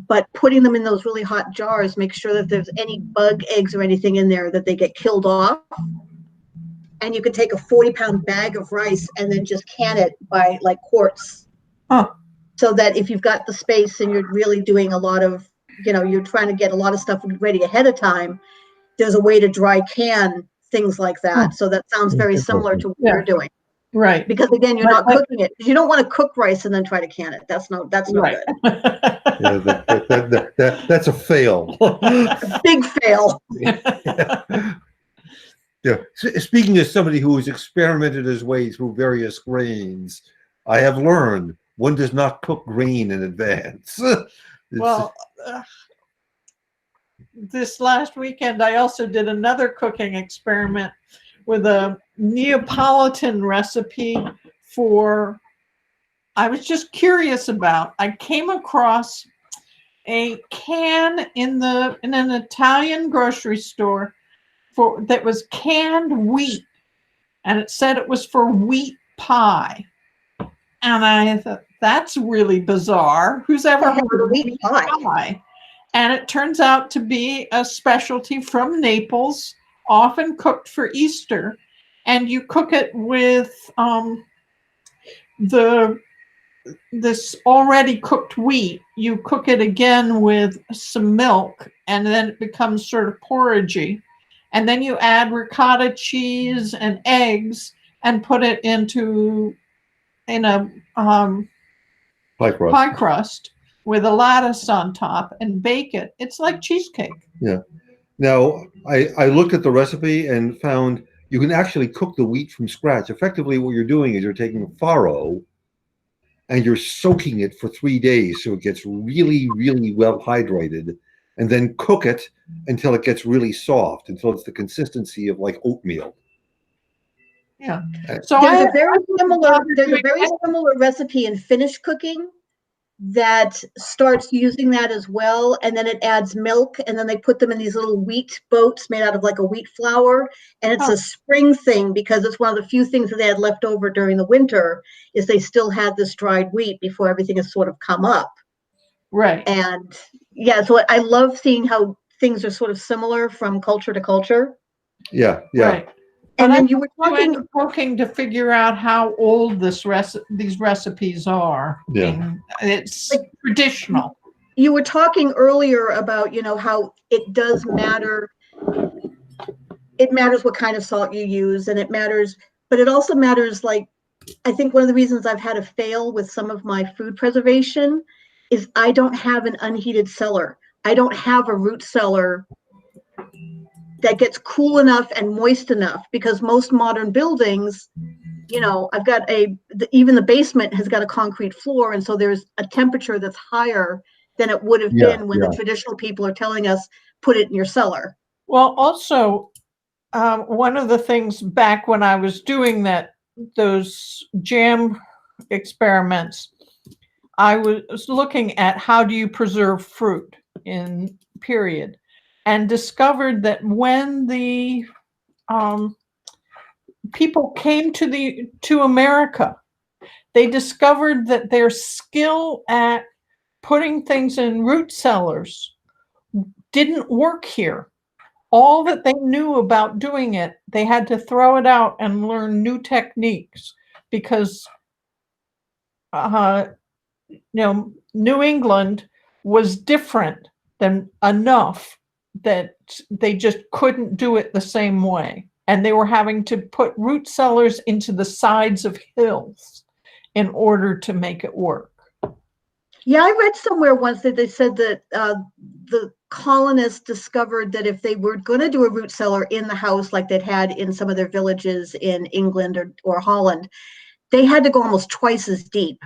But putting them in those really hot jars, make sure that if there's any bug eggs or anything in there, that they get killed off. And you can take a 40-pound bag of rice and then just can it by like quarts. So that if you've got the space and you're really doing a lot of, you're trying to get a lot of stuff ready ahead of time, there's a way to dry can things like that. So that sounds very similar to what you're doing. Right. Because again, you're not cooking it. You don't want to cook rice and then try to can it. That's no Right. good. Yeah, that's a fail. Big fail. Yeah. Speaking as somebody who has experimented his way through various grains, I have learned one does not cook grain in advance. Well, this last weekend, I also did another cooking experiment with a Neapolitan recipe I was just curious about. I came across a can in an Italian grocery store that was canned wheat, and it said it was for wheat pie. And I thought, that's really bizarre. Who's ever heard of wheat pie? And it turns out to be a specialty from Naples, often cooked for Easter. And you cook it with this already cooked wheat. You cook it again with some milk, and then it becomes sort of porridgey. And then you add ricotta cheese and eggs and put it in a pie crust with a lattice on top and bake it. It's like cheesecake. Yeah. Now, I looked at the recipe and found you can actually cook the wheat from scratch. Effectively, what you're doing is you're taking farro and you're soaking it for 3 days so it gets really, really well hydrated, and then cook it until it gets really soft, until it's the consistency of like oatmeal. Yeah. So there's a very similar recipe in Finnish cooking that starts using that as well, and then it adds milk, and then they put them in these little wheat boats made out of like a wheat flour, and it's a spring thing because it's one of the few things that they had left over during the winter is they still had this dried wheat before everything has sort of come up. Right. And yeah, so I love seeing how things are sort of similar from culture to culture. Yeah. Right. And then you were talking to figure out how old these recipes are. Yeah. It's traditional. You were talking earlier about, how it does matter. It matters what kind of salt you use, and it matters, but it also matters, like, I think one of the reasons I've had a fail with some of my food preservation is I don't have an unheated cellar. I don't have a root cellar that gets cool enough and moist enough, because most modern buildings, I've got even the basement has got a concrete floor. And so there's a temperature that's higher than it would have been when the traditional people are telling us, put it in your cellar. Well, also, one of the things back when I was doing those jam experiments, I was looking at how do you preserve fruit in period, and discovered that when the people came to America, they discovered that their skill at putting things in root cellars didn't work here. All that they knew about doing it, they had to throw it out and learn new techniques, because New England was different than enough that they just couldn't do it the same way. And they were having to put root cellars into the sides of hills in order to make it work. Yeah, I read somewhere once that they said that the colonists discovered that if they were going to do a root cellar in the house like they'd had in some of their villages in England or Holland, they had to go almost twice as deep,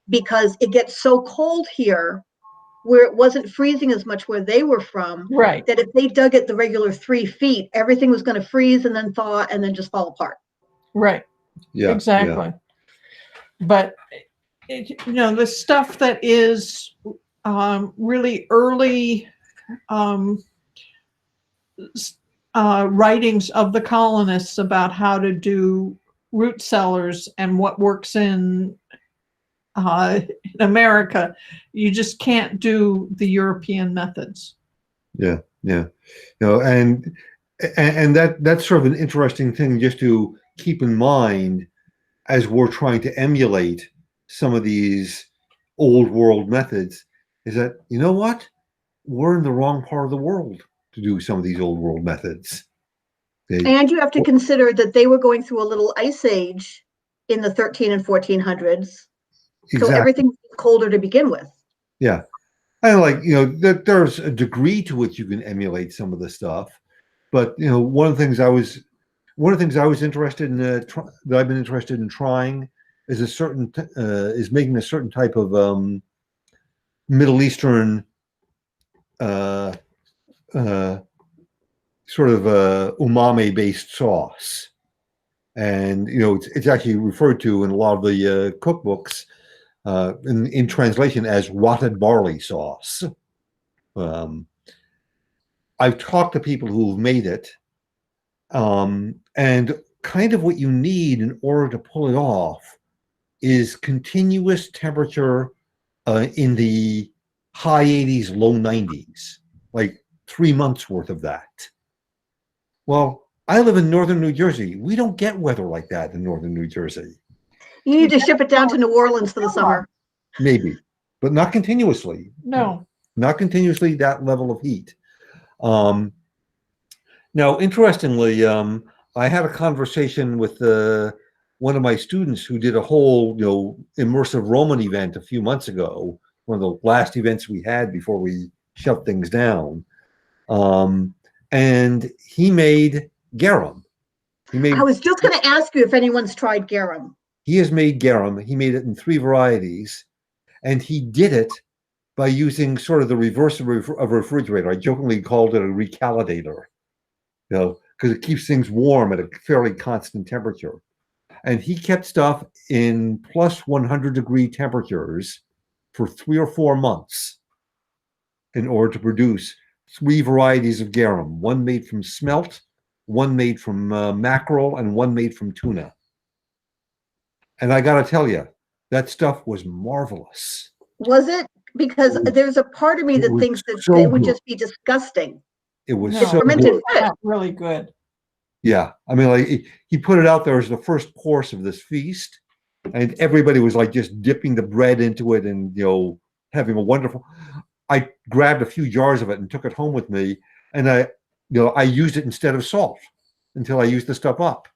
because it gets so cold here where it wasn't freezing as much where they were from, right, that if they dug it the regular 3 feet, everything was going to freeze and then thaw and then just fall apart. Right. Yeah. Exactly. Yeah. But the stuff that is really early writings of the colonists about how to do root cellars and what works in America, you just can't do the European methods. Yeah. And that's sort of an interesting thing just to keep in mind as we're trying to emulate some of these old world methods, is that, what? We're in the wrong part of the world to do some of these old world methods. And you have to consider that they were going through a little ice age in the 13 and 1400s. So Exactly. everything's colder to begin with. Yeah. I like, there's a degree to which you can emulate some of the stuff, but one of the things I was interested in that I've been interested in trying is is making a certain type of Middle Eastern sort of umami based sauce, and it's actually referred to in a lot of the cookbooks in translation as rotted barley sauce. I've talked to people who've made it, and kind of what you need in order to pull it off is continuous temperature in the high 80s, low 90s, like 3 months worth of that. Well, I live in northern New Jersey. We don't get weather like that in northern New Jersey. You need to ship it down to New Orleans for the summer. Maybe, but not continuously. No. Not continuously that level of heat. Now, interestingly, I had a conversation with one of my students who did a whole, immersive Roman event a few months ago, one of the last events we had before we shut things down. And he made garum. I was just going to ask you if anyone's tried garum. He has made garum. He made it in 3 varieties, and he did it by using sort of the reverse of a refrigerator. I jokingly called it a recalidator, because it keeps things warm at a fairly constant temperature. And he kept stuff in plus 100-degree temperatures for 3 or 4 months in order to produce 3 varieties of garum, one made from smelt, one made from mackerel, and one made from tuna. And I got to tell you, that stuff was marvelous. Was it? Because there's a part of me that thinks that so it would good. just be disgusting. It was No, so fermented good. fish. Not really good. Yeah, I mean, like he put it out there as the first course of this feast, and everybody was like just dipping the bread into it and having a wonderful. I grabbed a few jars of it and took it home with me, and I used it instead of salt until I used the stuff up.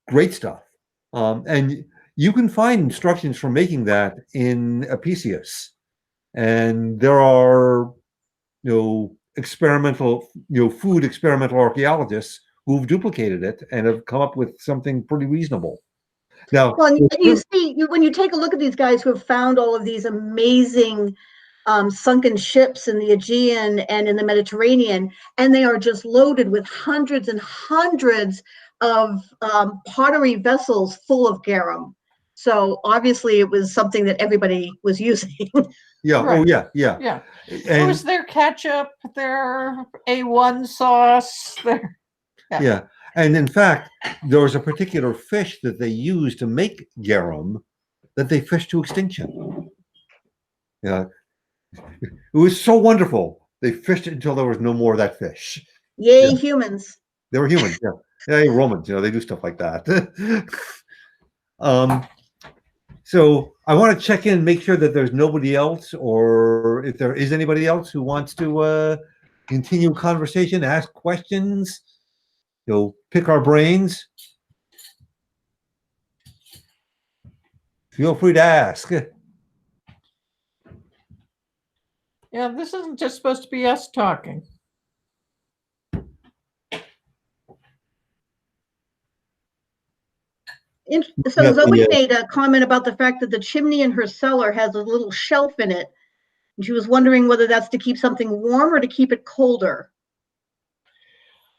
Great stuff, and you can find instructions for making that in Apicius, and there are experimental food experimental archaeologists who've duplicated it and have come up with something pretty reasonable. Now, Well, and you see, when you take a look at these guys who have found all of these amazing sunken ships in the Aegean and in the Mediterranean, and they are just loaded with hundreds and hundreds of pottery vessels full of garum. So obviously it was something that everybody was using. yeah, Right. oh yeah. Yeah. It And was their ketchup, their A1 sauce, their yeah, and in fact, there was a particular fish that they used to make garum that they fished to extinction. Yeah, it was so wonderful. They fished it until there was no more of that fish. Yay, Yeah. humans. They were humans, yeah. Yeah, Romans, they do stuff like that. So I want to check in, make sure that there's nobody else, or if there is anybody else who wants to continue conversation, ask questions, pick our brains. Feel free to ask. Yeah, this isn't just supposed to be us talking. So Yeah, Zoe yeah. made a comment about the fact that the chimney in her cellar has a little shelf in it. And she was wondering whether that's to keep something warm or to keep it colder.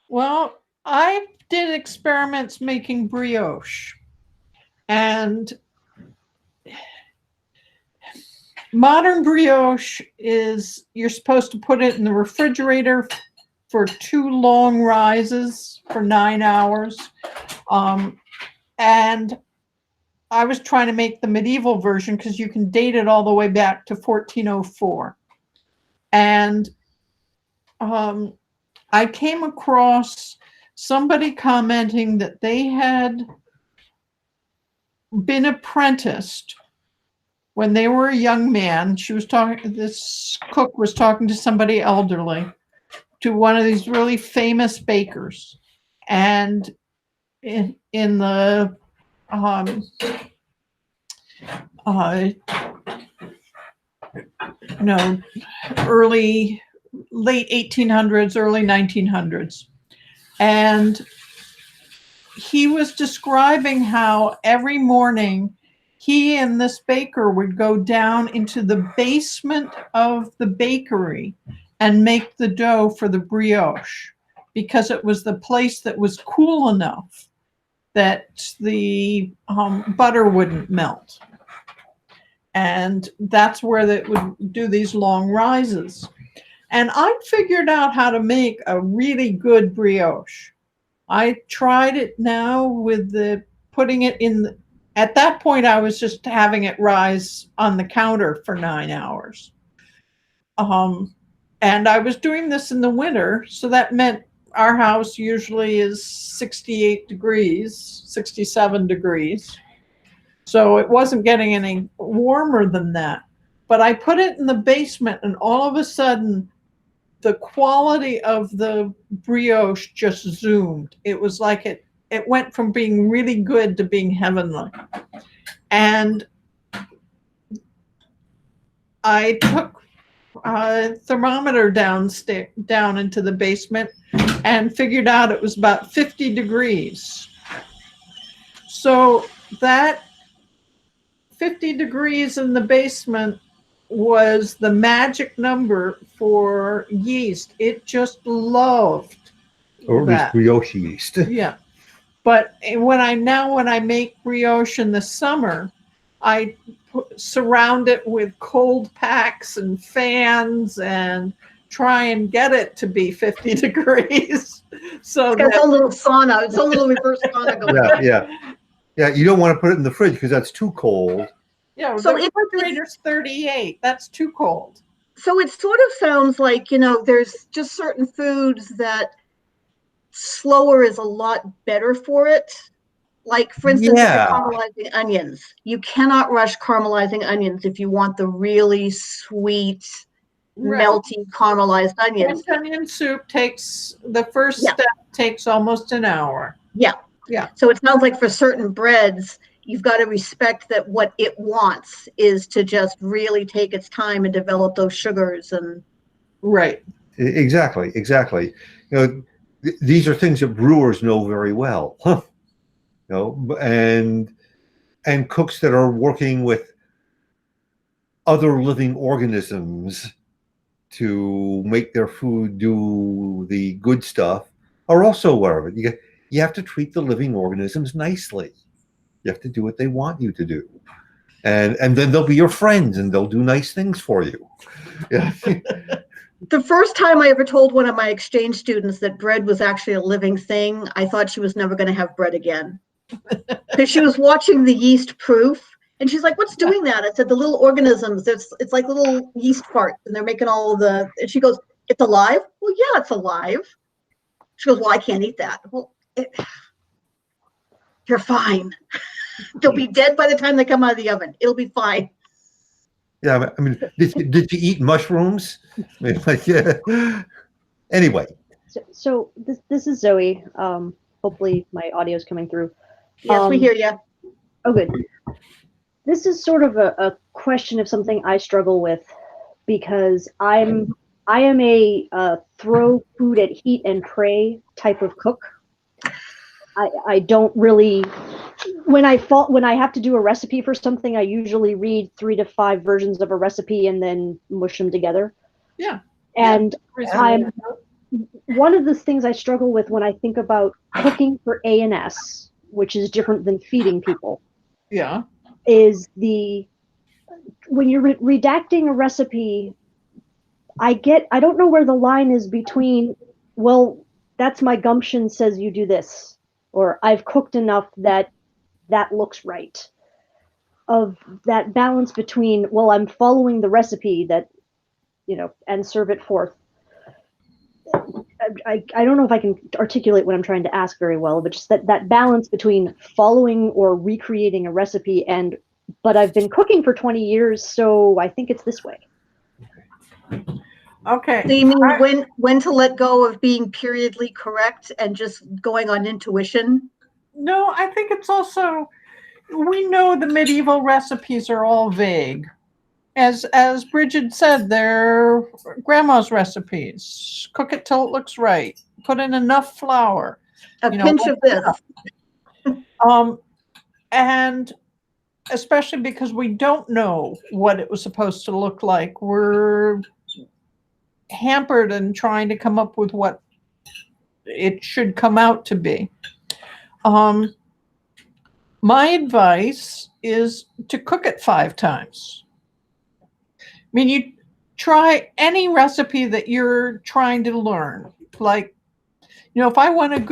Well, I did experiments making brioche, and modern brioche is you're supposed to put it in the refrigerator for 2 long rises for 9 hours. And I was trying to make the medieval version because you can date it all the way back to 1404. And I came across somebody commenting that they had been apprenticed when they were a young man. This cook was talking to somebody elderly, to one of these really famous bakers. And in the no, late 1800s, early 1900s. And he was describing how every morning he and this baker would go down into the basement of the bakery and make the dough for the brioche, because it was the place that was cool enough that the butter wouldn't melt. And that's where they would do these long rises. And I figured out how to make a really good brioche. I tried it now with putting it in. At that point, I was just having it rise on the counter for 9 hours. And I was doing this in the winter, so that meant our house usually is 68 degrees, 67 degrees. So it wasn't getting any warmer than that. But I put it in the basement, and all of a sudden, the quality of the brioche just zoomed. It was like it went from being really good to being heavenly. And I took a thermometer down into the basement and figured out it was about 50 degrees. So that 50 degrees in the basement was the magic number for yeast. It just loved Or at least that. brioche yeast. Yeah. But when I make brioche in the summer, I surround it with cold packs and fans and try and get it to be 50 degrees. So It's got its own little sauna. It's a little reverse sauna going on. Yeah. You don't want to put it in the fridge because that's too cold. yeah, So the refrigerator's 38. That's too cold. So it sort of sounds like, there's just certain foods that slower is a lot better for it. Like, for instance, if you're caramelizing onions, you cannot rush caramelizing onions if you want the really sweet, melty caramelized onions. French onion soup takes, the first step takes almost an hour. Yeah. So it sounds like for certain breads, you've got to respect that what it wants is to just really take its time and develop those sugars. And right. Exactly. These are things that brewers know very well. And cooks that are working with other living organisms to make their food do the good stuff are also aware of it. You have to treat the living organisms nicely. You have to do what they want you to do. And then they'll be your friends and they'll do nice things for you. Yeah. The first time I ever told one of my exchange students that bread was actually a living thing, I thought she was never going to have bread again. Because she was watching the yeast proof. And she's like, what's doing that? I said, the little organisms, it's like little yeast farts, and they're making all of the, and she goes, it's alive? Well, yeah, it's alive. She goes, well, I can't eat that. Well, you're fine. They'll be dead by the time they come out of the oven. It'll be fine. Yeah, I mean, did you eat mushrooms? I mean, Anyway. So this is Zoe. Hopefully my audio is coming through. Yes, we hear you. Oh, good. This is sort of a question of something I struggle with, because I am a throw food at heat and pray type of cook. I don't really, when I have to do a recipe for something, I usually read 3 to 5 versions of a recipe and then mush them together. Yeah. And one of the things I struggle with when I think about cooking for A&S, which is different than feeding people. Yeah. Is when you're redacting a recipe, I don't know where the line is between, well, that's my gumption says you do this, or I've cooked enough that looks right. Of that balance between, well, I'm following the recipe that, and serve it forth. I don't know if I can articulate what I'm trying to ask very well, but just that balance between following or recreating a recipe but I've been cooking for 20 years, so I think it's this way. Okay. So you mean when to let go of being periodically correct and just going on intuition? No, I think it's also, we know the medieval recipes are all vague. As Brighid said, they're grandma's recipes. Cook it till it looks right. Put in enough flour. A pinch of this. And especially because we don't know what it was supposed to look like, we're hampered in trying to come up with what it should come out to be. My advice is to cook it 5 times. I mean, you try any recipe that you're trying to learn. Like, if I want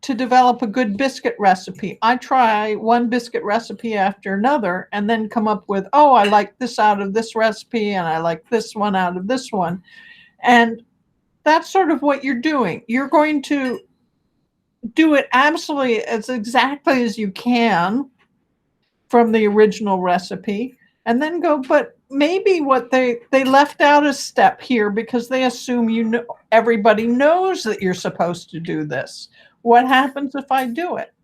to develop a good biscuit recipe, I try one biscuit recipe after another and then come up with, oh, I like this out of this recipe and I like this one out of this one. And that's sort of what you're doing. You're going to do it absolutely as exactly as you can from the original recipe, and then go, but maybe what they left out a step here because they assume everybody knows that you're supposed to do this. What happens if I do it?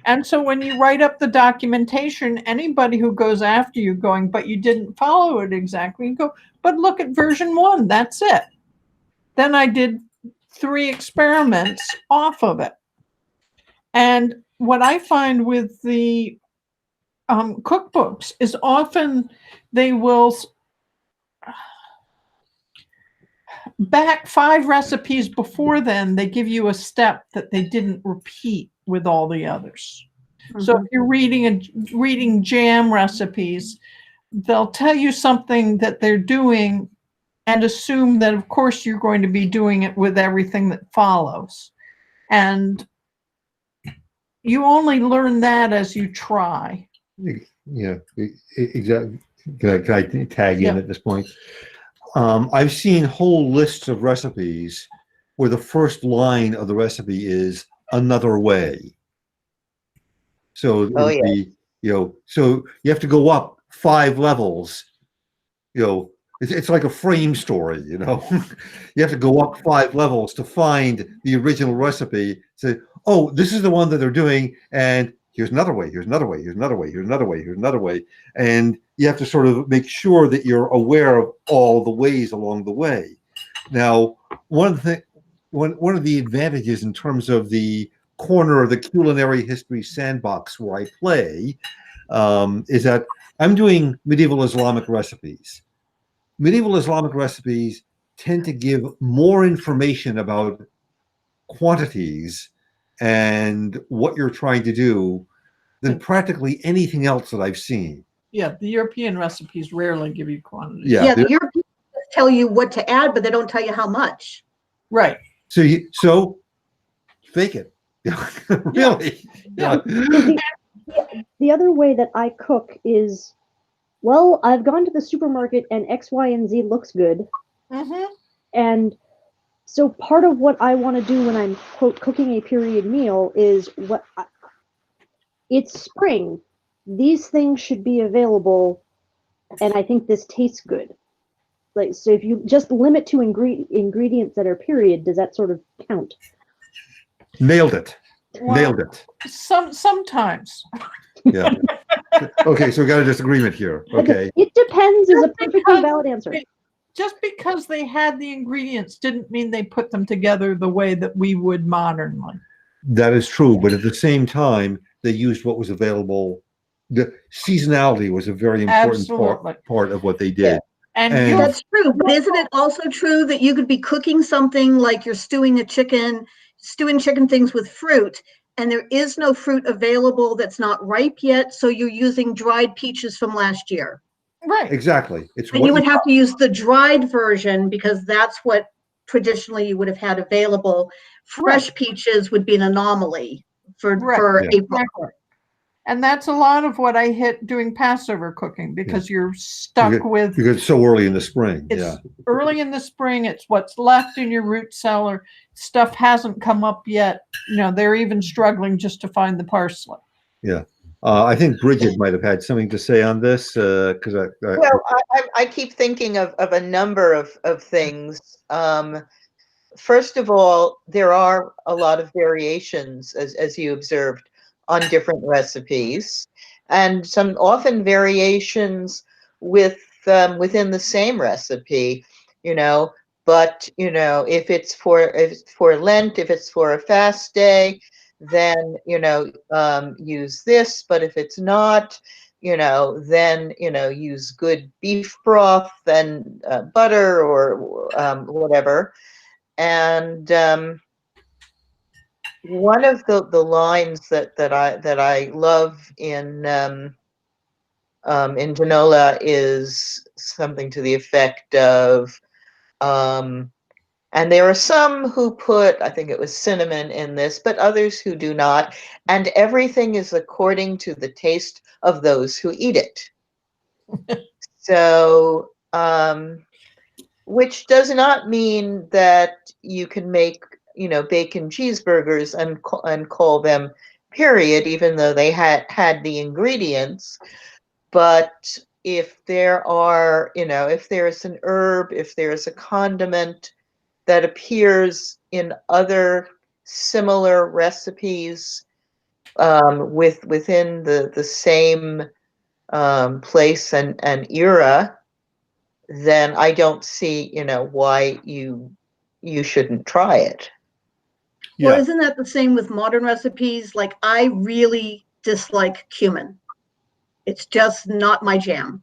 And so when you write up the documentation, anybody who goes after you going, but you didn't follow it exactly, you go, but look at version 1, that's it. Then I did 3 experiments off of it. And what I find with the cookbooks is often they will back 5 recipes before then, they give you a step that they didn't repeat with all the others. So if you're reading jam recipes, they'll tell you something that they're doing and assume that, of course, you're going to be doing it with everything that follows. And you only learn that as you try. Yeah, exactly. Can I tag in at this point? I've seen whole lists of recipes where the first line of the recipe is another way. So it would be, so you have to go up 5 levels. It's like a frame story, You have to go up 5 levels to find the original recipe. Say, oh, this is the one that they're doing, and here's another way, here's another way, here's another way, here's another way, here's another way. And you have to sort of make sure that you're aware of all the ways along the way. Now, one of the advantages in terms of the corner of the culinary history sandbox where I play is that I'm doing medieval Islamic recipes. Medieval Islamic recipes tend to give more information about quantities and what you're trying to do than practically anything else that I've seen. Yeah, the European recipes rarely give you quantities. Yeah, the Europeans tell you what to add, but they don't tell you how much. Right. So fake it. Really? Yeah. The other way that I cook is, well, I've gone to the supermarket and X, Y, and Z looks good. And so part of what I want to do when I'm, quote, cooking a period meal is it's spring. These things should be available, and I think this tastes good. Like, so if you just limit to ingredients that are period, does that sort of count? Nailed it. Well, Nailed it. Sometimes. Yeah. Okay, so we got a disagreement here. Okay. It depends is a perfectly valid answer. Just because they had the ingredients didn't mean they put them together the way that we would modernly. That is true, but at the same time, they used what was available. The seasonality was a very important part of what they did. Yeah. And that's true, but isn't it also true that you could be cooking something like you're stewing chicken things with fruit, and there is no fruit available that's not ripe yet, so you're using dried peaches from last year? Right. Exactly. And you would have to use the dried version because that's what traditionally you would have had available. Fresh peaches would be an anomaly for April. And that's a lot of what I hit doing Passover cooking because you're stuck because it's so early in the spring. It's early in the spring. It's what's left in your root cellar. Stuff hasn't come up yet. They're even struggling just to find the parsley. Yeah. I think Brighid might have had something to say on this because I keep thinking of a number of things. First of all, there are a lot of variations, as you observed, on different recipes, and some often variations with within the same recipe, you know. But you know, if it's for Lent, if it's for a fast day, then you know, use this. But if it's not, you know, then you know, use good beef broth and butter or whatever. And one of the lines that I love in Genola is something to the effect of, and there are some who put, I think it was cinnamon in this, but others who do not. And everything is according to the taste of those who eat it. So, which does not mean that you can make, you know, bacon cheeseburgers and call them period, even though they had the ingredients. But if there are, you know, if there's an herb, if there's a condiment that appears in other similar recipes within the same place and era, then I don't see, you know, why you shouldn't try it. Well, Yeah. isn't that the same with modern recipes? Like, I really dislike cumin. It's just not my jam.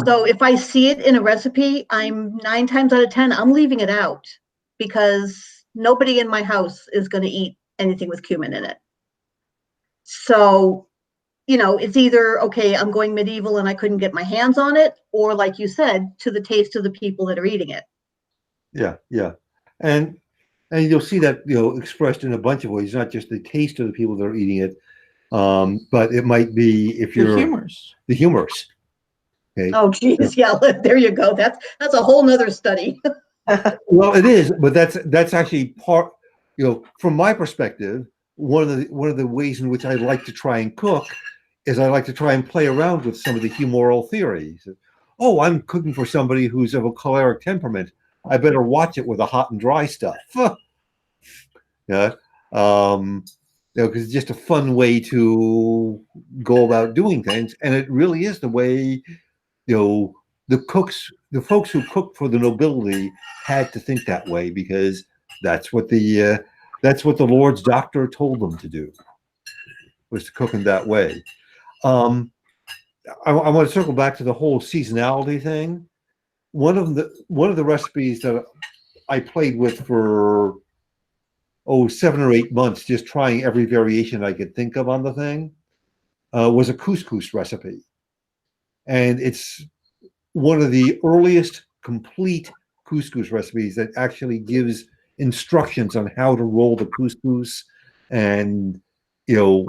So if I see it in a recipe, I'm 9 times out of 10, I'm leaving it out because nobody in my house is going to eat anything with cumin in it. So, you know, it's either, okay, I'm going medieval and I couldn't get my hands on it, or like you said, to the taste of the people that are eating it. Yeah, yeah. And you'll see that, you know, expressed in a bunch of ways, not just the taste of the people that are eating it, but it might be if The you're humors. the humors. Okay. Oh, geez, yeah, there you go. That's a whole nother study. Well, it is, but that's actually part, you know, from my perspective, one of the ways in which I like to try and cook is I like to try and play around with some of the humoral theories. Oh, I'm cooking for somebody who's of a choleric temperament. I better watch it with the hot and dry stuff. Yeah. You know, because it's just a fun way to go about doing things, and it really is the way, you know, the folks who cooked for the nobility had to think that way, because that's what the Lord's doctor told them to do, was to cook in that way. I want to circle back to the whole seasonality thing. One of the recipes that I played with for 7 or 8 months, just trying every variation I could think of on the thing, was a couscous recipe, and it's one of the earliest complete couscous recipes that actually gives instructions on how to roll the couscous, and you know,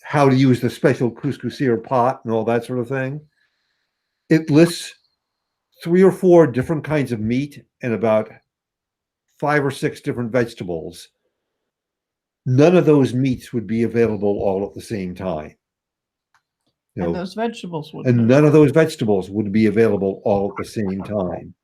how to use the special couscousier pot and all that sort of thing. It lists 3 or 4 different kinds of meat and about 5 or 6 different vegetables. None of those meats would be available all at the same time. You know, And those vegetables would and none of those vegetables would be available all at the same time.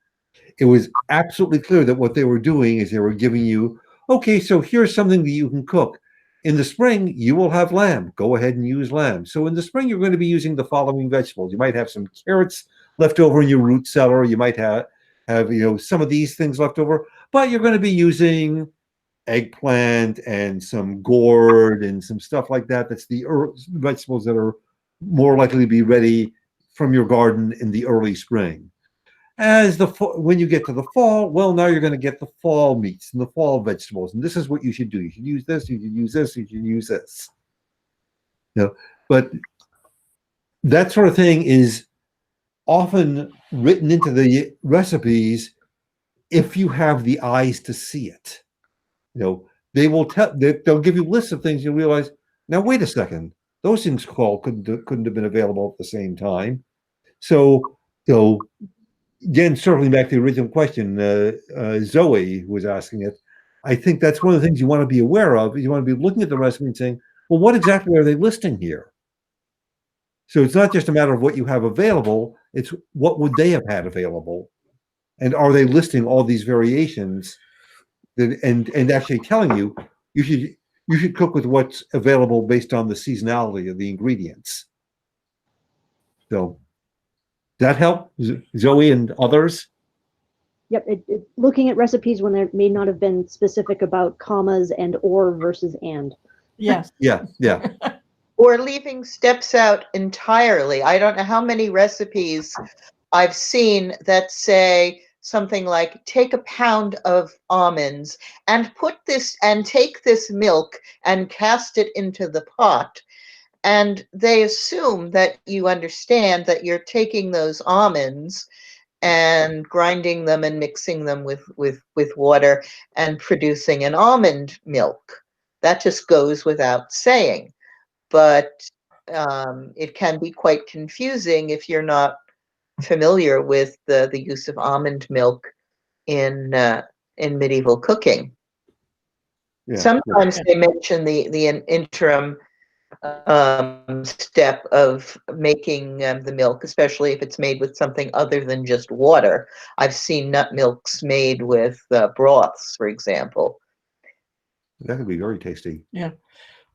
It was absolutely clear that what they were doing is they were giving you, okay, so here's something that you can cook. In the spring, you will have lamb. Go ahead and use lamb. So in the spring, you're going to be using the following vegetables. You might have some carrots left over in your root cellar. You might have you know, some of these things left over, but you're going to be using eggplant and some gourd and some stuff like that. That's the vegetables that are more likely to be ready from your garden in the early spring. As when you get to the fall, well, now you're going to get the fall meats and the fall vegetables, and this is what you should do. You should use this. You should use this. You should use this. You know, but that sort of thing is often written into the recipes if you have the eyes to see it. You know, they'll give you lists of things. You'll realize, now wait a second, those things couldn't have been available at the same time. So, you know, again, circling back to the original question, Zoe was asking it. I think that's one of the things you want to be aware of. You want to be looking at the recipe and saying, well, what exactly are they listing here? So it's not just a matter of what you have available, it's what would they have had available? And are they listing all these variations that, and actually telling you, you should cook with what's available based on the seasonality of the ingredients. So, that help, Zoe and others? Yep, looking at recipes when there may not have been specific about commas and or versus and. Yes. Yeah. Or leaving steps out entirely. I don't know how many recipes I've seen that say something like, take a pound of almonds and take this milk and cast it into the pot. And they assume that you understand that you're taking those almonds and grinding them and mixing them with water and producing an almond milk. That just goes without saying. But it can be quite confusing if you're not familiar with the use of almond milk in medieval cooking. Yeah. Sometimes they mention the interim step of making the milk, especially if it's made with something other than just water. I've seen nut milks made with broths, for example. That could be very tasty. Yeah.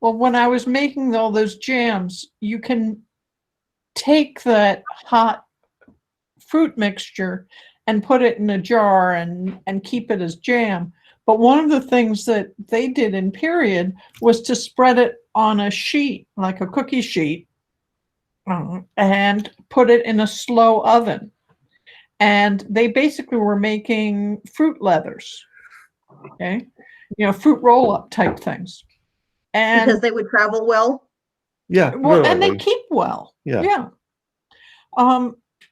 Well, when I was making all those jams, you can take that hot fruit mixture and put it in a jar and keep it as jam. But one of the things that they did in period was to spread it on a sheet, like a cookie sheet, and put it in a slow oven. And they basically were making fruit leathers, okay? Fruit roll-up type things. And because they would travel well. Yeah. well, and they keep well. Yeah.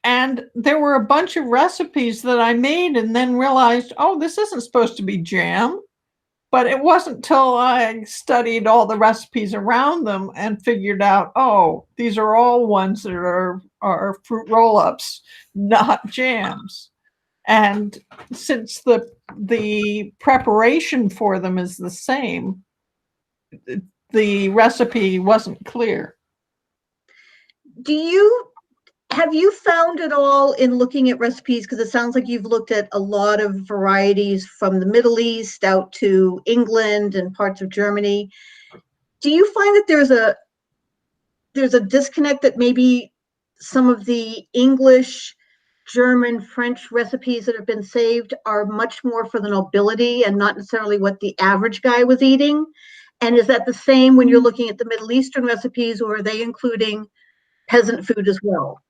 And there were a bunch of recipes that I made and then realized, oh, this isn't supposed to be jam. But it wasn't till I studied all the recipes around them and figured out, oh, these are all ones that are fruit roll-ups, not jams. And since the preparation for them is the same, the recipe wasn't clear. Have you found it all in looking at recipes? Because it sounds like you've looked at a lot of varieties from the Middle East out to England and parts of Germany. Do you find that there's a disconnect that maybe some of the English, German, French recipes that have been saved are much more for the nobility and not necessarily what the average guy was eating? And is that the same when you're looking at the Middle Eastern recipes, or are they including peasant food as well?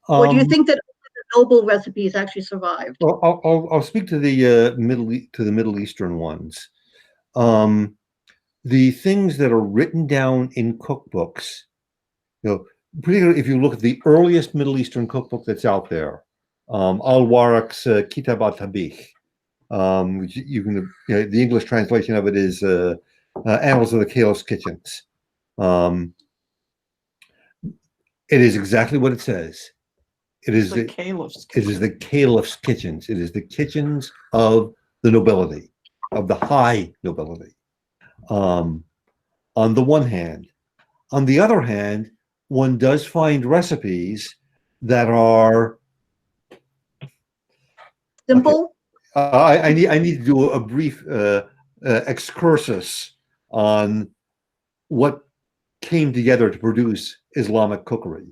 Or do you think that the noble recipes actually survived? Well, I'll speak to the Middle Eastern ones. The things that are written down in cookbooks, particularly if you look at the earliest Middle Eastern cookbook that's out there, Al-Waraq's Kitab al-Tabikh, which you can, the English translation of it is Annals of the Caliph's Kitchens. It is exactly what it says. It is the Caliph's kitchens. It is the kitchens of the nobility, of the high nobility. On the one hand. On the other hand, one does find recipes that are simple. Okay. I need to do a brief excursus on what came together to produce Islamic cookery.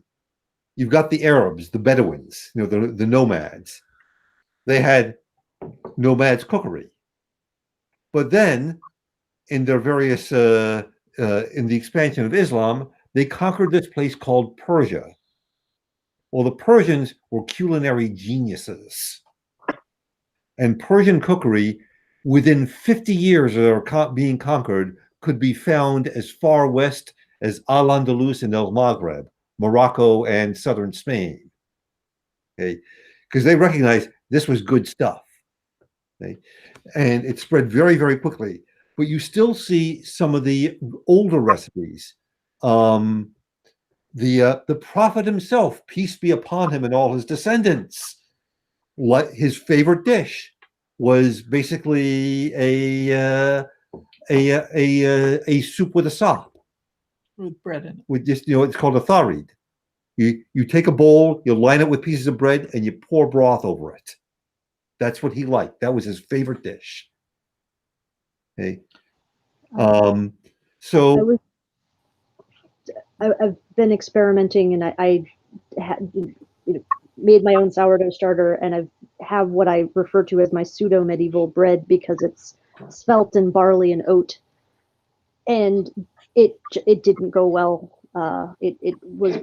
You've got the Arabs, the Bedouins, the nomads. They had nomads cookery. But then, in their various, in the expansion of Islam, they conquered this place called Persia. Well, the Persians were culinary geniuses. And Persian cookery, within 50 years of their being conquered, could be found as far west as Al-Andalus and El Maghreb, Morocco and southern Spain, okay, because they recognized this was good stuff, okay? And it spread very, very quickly. But you still see some of the older recipes. The Prophet himself, peace be upon him and all his descendants, his favorite dish was basically a soup with a sop. With bread in it. With just, it's called a tharid. You take a bowl, you line it with pieces of bread, and you pour broth over it. That's what he liked. That was his favorite dish. Okay. So I've been experimenting, and I made my own sourdough starter, and I have what I refer to as my pseudo medieval bread because it's spelt and barley and oat, and it didn't go well. It was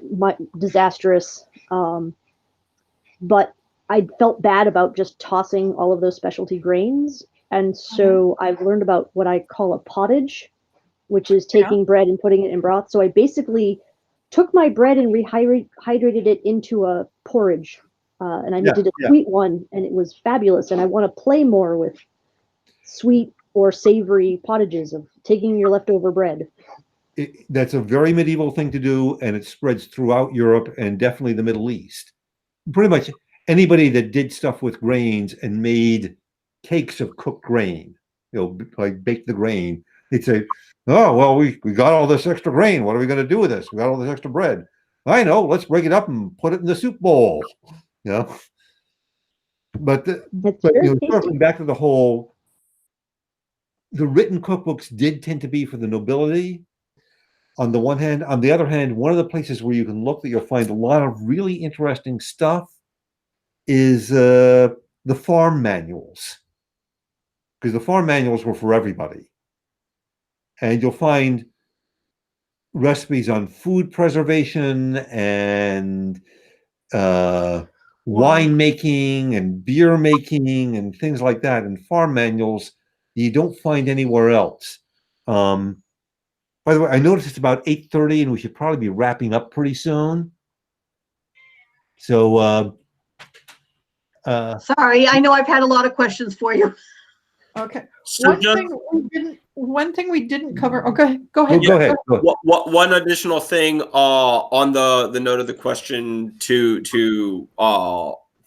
disastrous, but I felt bad about just tossing all of those specialty grains, and so I've learned about what I call a pottage, which is taking bread and putting it in broth. So I basically took my bread and rehydrated it into a porridge, and I did a sweet one, and it was fabulous. And I want to play more with sweet or savory pottages of taking your leftover bread. That's a very medieval thing to do, and it spreads throughout Europe and definitely the Middle East. Pretty much anybody that did stuff with grains and made cakes of cooked grain, like baked the grain, they'd say, oh, well, we got all this extra grain. What are we going to do with this? We got all this extra bread. I know. Let's break it up and put it in the soup bowl. But circling back to the written cookbooks did tend to be for the nobility on the one hand. On the other hand, one of the places where you can look that you'll find a lot of really interesting stuff is the farm manuals, because the farm manuals were for everybody. And you'll find recipes on food preservation and wine making and beer making and things like that in farm manuals you don't find anywhere else. By the way, I noticed it's about 8:30 and we should probably be wrapping up pretty soon. So sorry, I know I've had a lot of questions for you. Okay. So One thing we didn't cover. Okay, go ahead. Go ahead. One additional thing on the note of the question to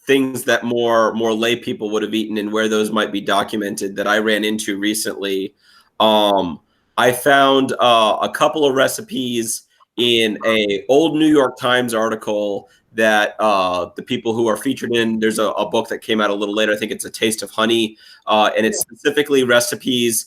things that more lay people would have eaten and where those might be documented that I ran into recently. I found a couple of recipes in a old New York Times article that the people who are featured in, there's a book that came out a little later. I think it's A Taste of Honey, and it's specifically recipes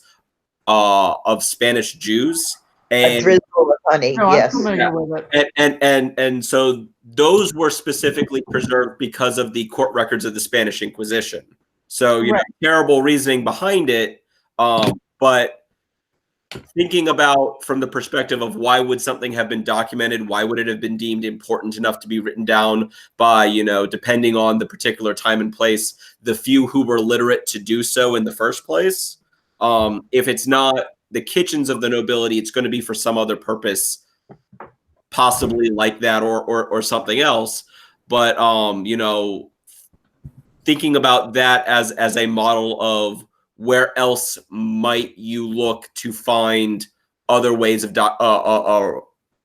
of Spanish Jews. And A drizzle of honey, yes. I'm familiar with it. And so those were specifically preserved because of the court records of the Spanish Inquisition. So terrible reasoning behind it, but thinking about from the perspective of why would something have been documented, why would it have been deemed important enough to be written down by, depending on the particular time and place, the few who were literate to do so in the first place. If it's not the kitchens of the nobility, it's going to be for some other purpose, possibly like that or something else. But, thinking about that as a model of where else might you look to find other ways of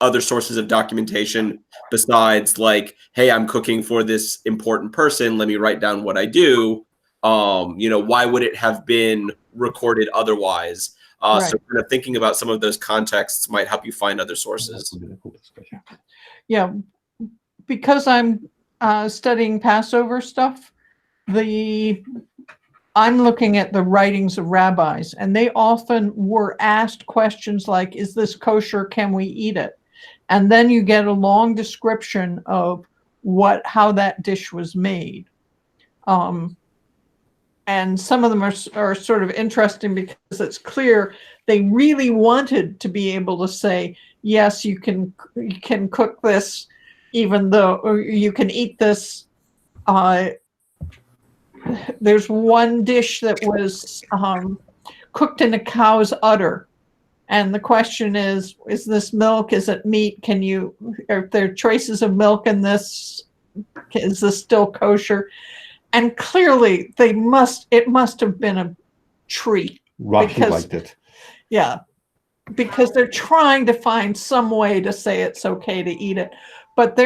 other sources of documentation besides like, hey, I'm cooking for this important person, let me write down what I do. Why would it have been recorded otherwise? So kind of thinking about some of those contexts might help you find other sources. Yeah, because I'm studying Passover stuff, I'm looking at the writings of rabbis, and they often were asked questions like, is this kosher? Can we eat it? And then you get a long description of how that dish was made. And some of them are sort of interesting because it's clear they really wanted to be able to say, yes, you can cook this, even though, or you can eat this. There's one dish that was cooked in a cow's udder. And the question is this milk? Is it meat? Are there traces of milk in this? Is this still kosher? And clearly it must have been a treat. Rashi liked it. Yeah, because they're trying to find some way to say it's okay to eat it. But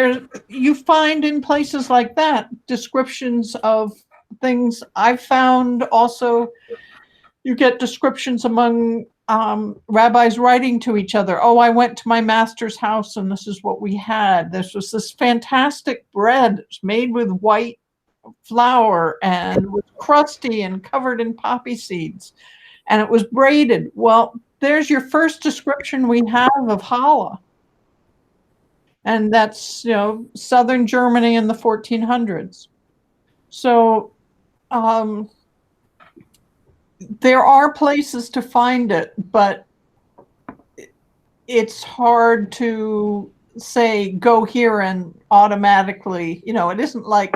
you find in places like that descriptions of things. I found also you get descriptions among rabbis writing to each other. Oh, I went to my master's house and this is what we had. This was this fantastic bread. It was made with white flour and was crusty and covered in poppy seeds. And it was braided. Well, there's your first description we have of challah. And that's, southern Germany in the 1400s. So there are places to find it, but it's hard to say go here and automatically, it isn't like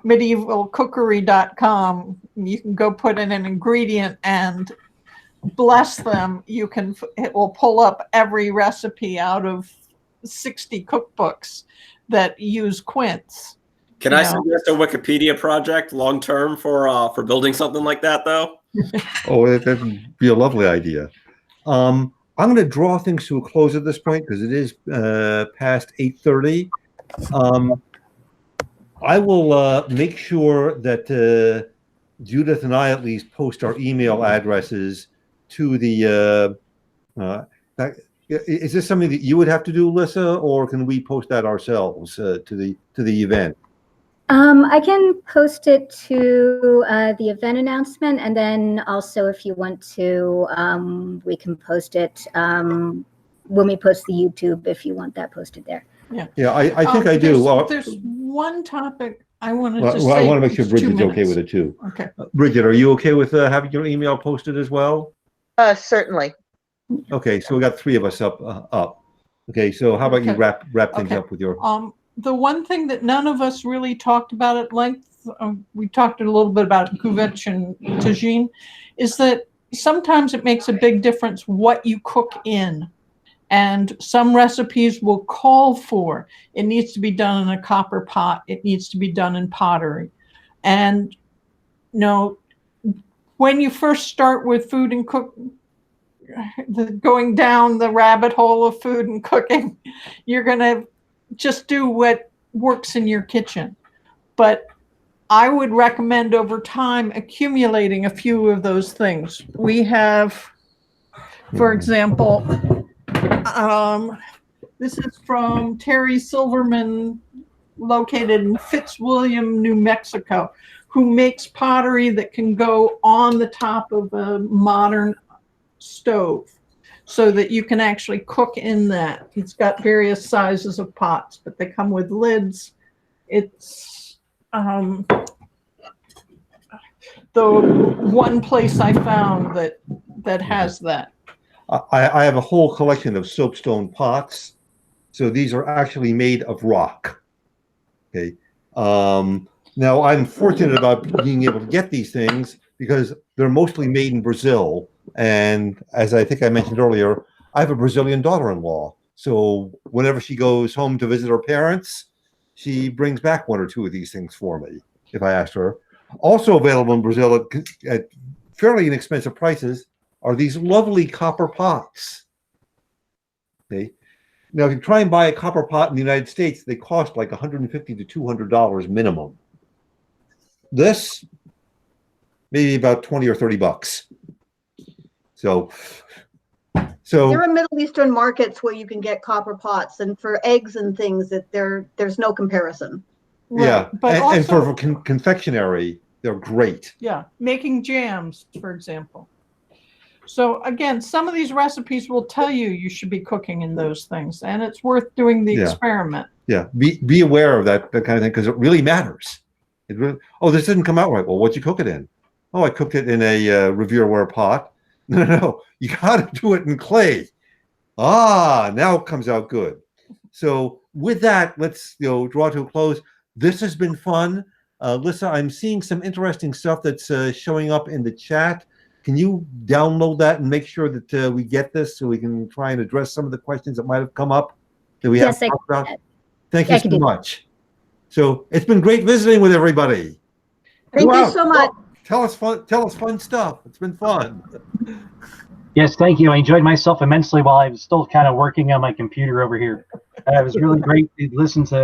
medievalcookery.com. You can go put in an ingredient and bless them. It will pull up every recipe out of 60 cookbooks that use quince. Can I suggest a Wikipedia project long term for building something like that, though? Oh, that'd be a lovely idea. I'm going to draw things to a close at this point because it is past 8:30. I will make sure that Judith and I at least post our email addresses to the. Is this something that you would have to do, Lissa, or can we post that ourselves to the event? I can post it to the event announcement, and then also if you want to, we can post it when we post the YouTube if you want that posted there. Yeah, I think I do. There's one topic I want to I want to make sure Bridget's okay with it too. Okay. Bridget, are you okay with having your email posted as well? Certainly. Okay, so we got 3 of us up. Okay, so how about you wrap things up with your? The one thing that none of us really talked about at length, we talked a little bit about Cuvette and Tagine, is that sometimes it makes a big difference what you cook in. And some recipes will call for, it needs to be done in a copper pot, it needs to be done in pottery. And, when you first start with food and cooking, going down the rabbit hole of food and cooking, you're going to just do what works in your kitchen. But I would recommend over time accumulating a few of those things. We have, for example, this is from Terry Silverman, located in Fitzwilliam, New Mexico, who makes pottery that can go on the top of a modern stove so that you can actually cook in that. He's got various sizes of pots, but they come with lids. It's the one place I found that has that. I have a whole collection of soapstone pots. So these are actually made of rock. Okay. Now I'm fortunate about being able to get these things because they're mostly made in Brazil. And as I think I mentioned earlier, I have a Brazilian daughter-in-law. So whenever she goes home to visit her parents, she brings back 1 or 2 of these things for me, if I asked her. Also available in Brazil at fairly inexpensive prices are these lovely copper pots. Okay. Now, if you try and buy a copper pot in the United States, they cost like $150 to $200 minimum. This, maybe about 20 or 30 bucks. So there are Middle Eastern markets where you can get copper pots, and for eggs and things that there's no comparison. Yeah, right. But and for confectionery, they're great. Yeah, making jams, for example. So again, some of these recipes will tell you should be cooking in those things, and it's worth doing the experiment. Yeah, be aware of that kind of thing because it really matters. It really, this didn't come out right. Well, what'd you cook it in? Oh, I cooked it in a Revierware pot. No, you got to do it in clay. Now it comes out good. So with that, let's draw to a close. This has been fun. Lissa, I'm seeing some interesting stuff that's showing up in the chat. Can you download that and make sure that we get this so we can try and address some of the questions that might have come up that we haven't talked about? Thank you so much. So it's been great visiting with everybody. Thank you so much. Tell us fun stuff. It's been fun. Yes, thank you. I enjoyed myself immensely while I was still kind of working on my computer over here. It was really great to listen to